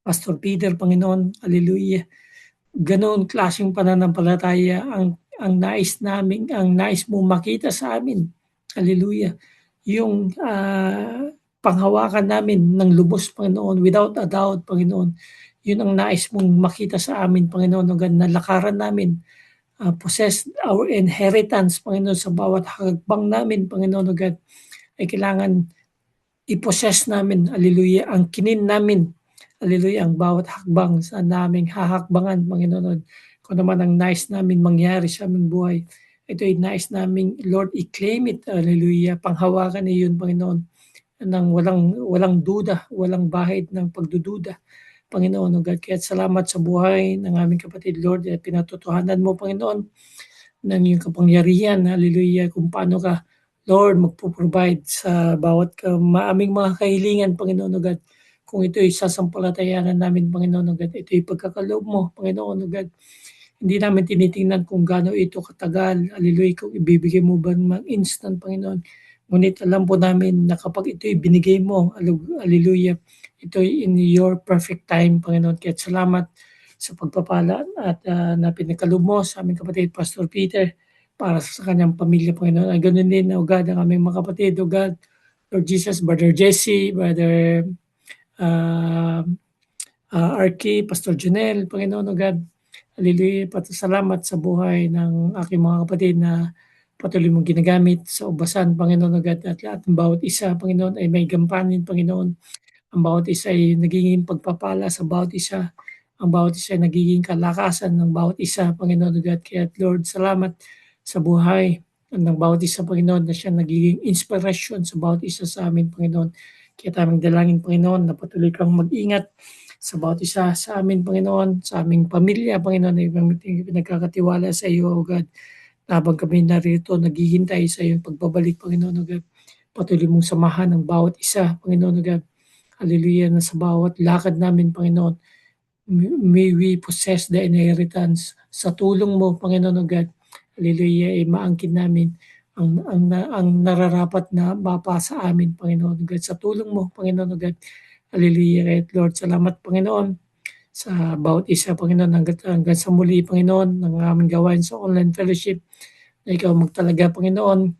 Pastor Peter, Panginoon, hallelujah. Ganoon klaseng pananampalataya ang nais mong makita sa amin. Hallelujah. Yung panghawakan namin ng lubos, Panginoon, without a doubt, Panginoon. Yun ang nais mong makita sa amin, Panginoon, na lakaran namin, possess our inheritance, Panginoon, sa bawat hakbang namin, Panginoon, God, ay kailangan i-possess namin, hallelujah, ang kinin namin, hallelujah, ang bawat hakbang sa naming hahakbangan, Panginoon. Kung naman ang nais namin mangyari sa aming buhay, ito ay nais namin, Lord, i-claim it, hallelujah, panghawakan niyo yun, Panginoon, ng walang duda, walang bahid ng pagdududa, Panginoon, God. Kaya salamat sa buhay ng aming kapatid, Lord, at pinatotohanan mo, Panginoon, ng iyong kapangyarihan, hallelujah, kung paano ka, Lord, magpo-provide sa bawat aming mga kahilingan, Panginoon, God. Kung ito ay sasampalatayanan namin, Panginoon, God, ito ay pagkakaloob mo, Panginoon, God. Hindi namin tinitingnan kung gaano ito katagal, hallelujah, kung ibibigay mo ba ng instant, Panginoon. Ngunit alam po namin na kapag ito ay binigay mo, hallelujah, ito ay in your perfect time, Panginoon. Kaya salamat sa pagpapala at na pinagkaloob mo sa aming kapatid, Pastor Peter, para sa kanyang pamilya, Panginoon. Ay ganoon din, O God, ang aming mga kapatid, O God, Lord Jesus, Brother Jesse, Brother Arky, Pastor Junel, Panginoon, O God, hallelujah, salamat sa buhay ng aking mga kapatid na patuloy mong ginagamit sa ubasan, Panginoon, O God, at lahat ng bawat isa, Panginoon, ay may gampanin, Panginoon. Ang bawat isa ay nagiging pagpapala sa bawat isa. Ang bawat isa ay nagiging kalakasan ng bawat isa, Panginoon, O God. Kaya Lord, salamat sa buhay ng bawat isa, Panginoon, na siya nagiging inspiration sa bawat isa sa amin, Panginoon. Kaya tamang dalangin, Panginoon, na patuloy kang mag-ingat sa bawat isa sa amin, Panginoon, sa aming pamilya, Panginoon, ay pinagkakatiwala sa iyo, O God. Habang kami narito, naghihintay sa iyong pagbabalik, Panginoon, O God. Patuloy mong samahan ang bawat isa, Panginoon, O God. Hallelujah, na sa bawat lakad namin, Panginoon, may we possess the inheritance. Sa tulong mo, Panginoon, O God, hallelujah, ay maangkin namin ang nararapat na mapa sa amin, Panginoon, O God. Sa tulong mo, Panginoon, O God, hallelujah, at Lord, salamat, Panginoon, sa bawat isa, Panginoon, hanggang sa muli, Panginoon, ng aming gawain sa online fellowship, na ikaw magtalaga, Panginoon,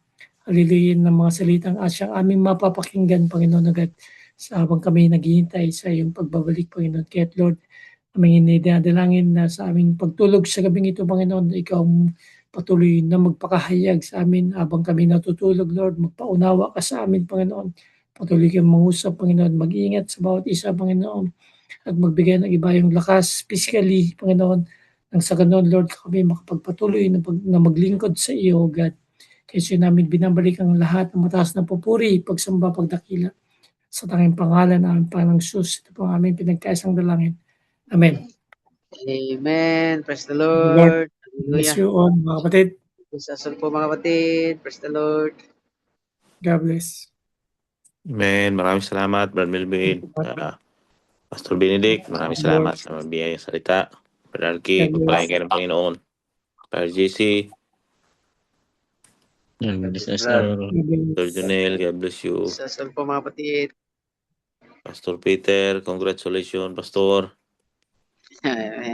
hallelujah, ng mga salitang asyang aming mapapakinggan, Panginoon, O God, sa habang kami naghihintay sa iyong pagbabalik, Panginoon. Kaya Lord, aming inidadalangin na sa aming pagtulog sa gabing ito, Panginoon, ikaw patuloy na magpakahayag sa amin habang kami natutulog, Lord. Magpaunawa ka sa amin, Panginoon. Patuloy kang mangusap, Panginoon. Mag-ingat sa bawat isa, Panginoon. At magbigay ng iba yung lakas physically, Panginoon. Nang sa ganoon, Lord, kami makapagpatuloy na maglingkod sa iyo, God. Kasi namin binabalik ang lahat ng mataas na pupuri, pagsamba, pagdakila. Sa tanging pangalan ng Panginoong Jesus, ito po ang aming pinagkaisang dalangin. Amen. Amen. Praise the Lord, Lord. bless Hallelujah. you all, mga kapatid. Sasal po mga kapatid. Praise the Lord. God bless. Amen. Maraming salamat, Brad Melvin. Pastor Benedict, maraming salamat sa mabiyayang salita. Brad Arky, pagpalain kayo ng Panginoon. Brad JC, Pastor Junel, God bless you. Sasal po mga kapatid. Pastor Peter, congratulations, Pastor. Amen.